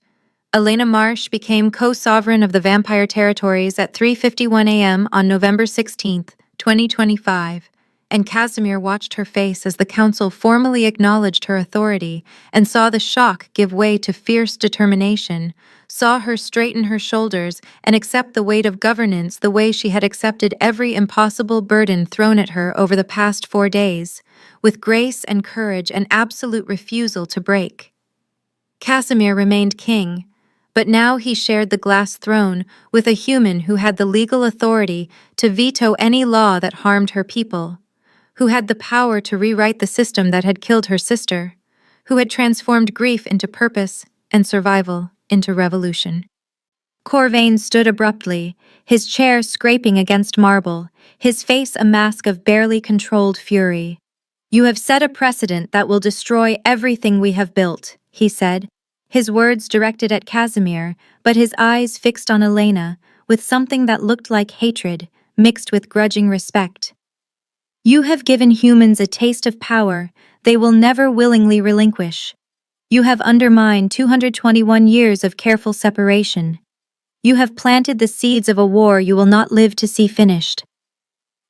Elena Marsh became co-sovereign of the vampire territories at 3:51 a.m. on November 16, 2025, and Casimir watched her face as the council formally acknowledged her authority and saw the shock give way to fierce determination, saw her straighten her shoulders and accept the weight of governance the way she had accepted every impossible burden thrown at her over the past 4 days, with grace and courage and absolute refusal to break. Casimir remained king, but now he shared the glass throne with a human who had the legal authority to veto any law that harmed her people, who had the power to rewrite the system that had killed her sister, who had transformed grief into purpose and survival into revolution. Corvain stood abruptly, his chair scraping against marble, his face a mask of barely controlled fury. You have set a precedent that will destroy everything we have built, he said, his words directed at Casimir, but his eyes fixed on Elena, with something that looked like hatred, mixed with grudging respect. You have given humans a taste of power they will never willingly relinquish. You have undermined 221 years of careful separation. You have planted the seeds of a war you will not live to see finished.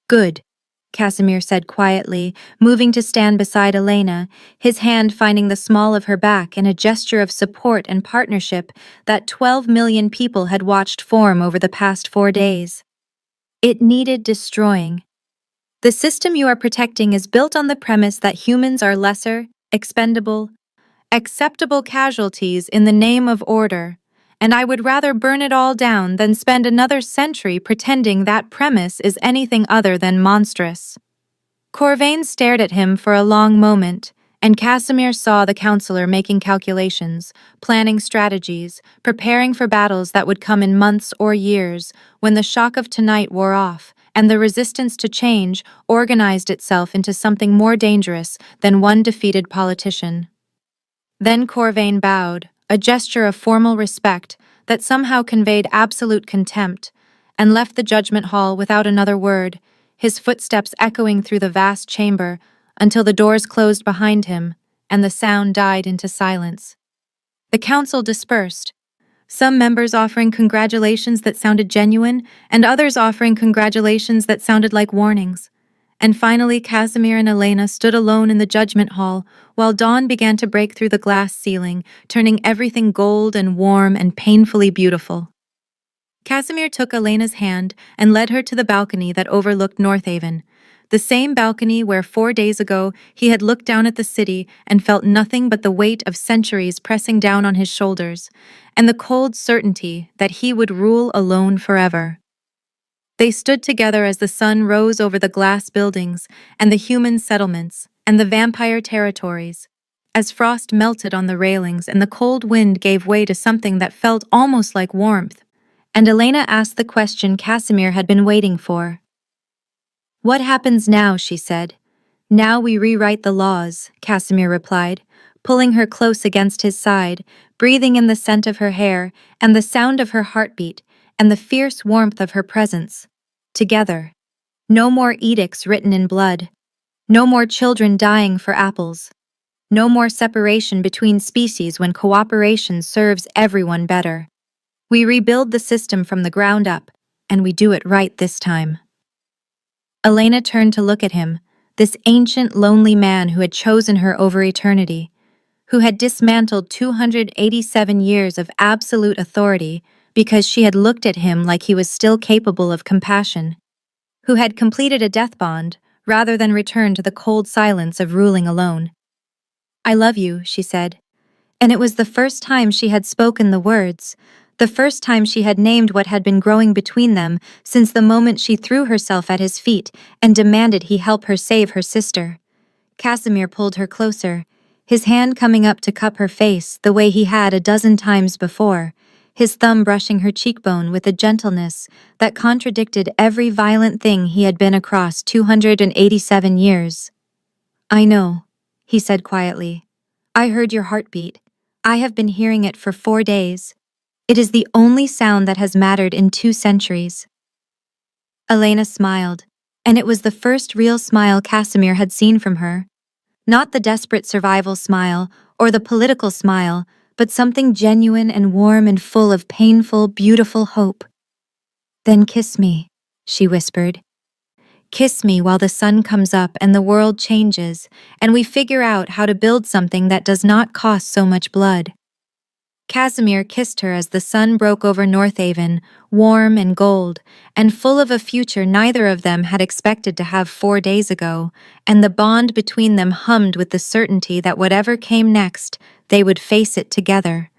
Good, Casimir said quietly, moving to stand beside Elena, his hand finding the small of her back in a gesture of support and partnership that 12 million people had watched form over the past 4 days. It needed destroying. The system you are protecting is built on the premise that humans are lesser, expendable, acceptable casualties in the name of order, and I would rather burn it all down than spend another century pretending that premise is anything other than monstrous. Corvain stared at him for a long moment, and Casimir saw the counselor making calculations, planning strategies, preparing for battles that would come in months or years when the shock of tonight wore off, and the resistance to change organized itself into something more dangerous than one defeated politician. Then Corvain bowed, a gesture of formal respect that somehow conveyed absolute contempt, and left the judgment hall without another word, his footsteps echoing through the vast chamber until the doors closed behind him and the sound died into silence. The council dispersed, some members offering congratulations that sounded genuine, and others offering congratulations that sounded like warnings. And finally, Casimir and Elena stood alone in the judgment hall, while dawn began to break through the glass ceiling, turning everything gold and warm and painfully beautiful. Casimir took Elena's hand and led her to the balcony that overlooked Northaven, the same balcony where 4 days ago he had looked down at the city and felt nothing but the weight of centuries pressing down on his shoulders, and the cold certainty that he would rule alone forever. They stood together as the sun rose over the glass buildings and the human settlements and the vampire territories, as frost melted on the railings and the cold wind gave way to something that felt almost like warmth. And Elena asked the question Casimir had been waiting for. "What happens now?" she said. "Now we rewrite the laws," Casimir replied, pulling her close against his side, breathing in the scent of her hair and the sound of her heartbeat and the fierce warmth of her presence. Together. No more edicts written in blood. No more children dying for apples. No more separation between species when cooperation serves everyone better. We rebuild the system from the ground up, and we do it right this time. Elena turned to look at him, this ancient, lonely man who had chosen her over eternity, who had dismantled 287 years of absolute authority because she had looked at him like he was still capable of compassion, who had completed a death bond rather than return to the cold silence of ruling alone. "I love you," she said. And it was the first time she had spoken the words, the first time she had named what had been growing between them since the moment she threw herself at his feet and demanded he help her save her sister. Casimir pulled her closer, his hand coming up to cup her face the way he had a dozen times before, his thumb brushing her cheekbone with a gentleness that contradicted every violent thing he had been across 287 years. "I know," he said quietly. "I heard your heartbeat. I have been hearing it for 4 days. It is the only sound that has mattered in 2 centuries. Elena smiled, and it was the first real smile Casimir had seen from her. Not the desperate survival smile or the political smile, but something genuine and warm and full of painful, beautiful hope. "Then kiss me," she whispered. "Kiss me while the sun comes up and the world changes, and we figure out how to build something that does not cost so much blood." Casimir kissed her as the sun broke over Northaven, warm and gold, and full of a future neither of them had expected to have 4 days ago, and the bond between them hummed with the certainty that whatever came next, they would face it together.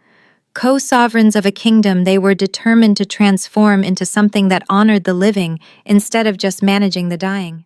Co-sovereigns of a kingdom they were determined to transform into something that honored the living instead of just managing the dying.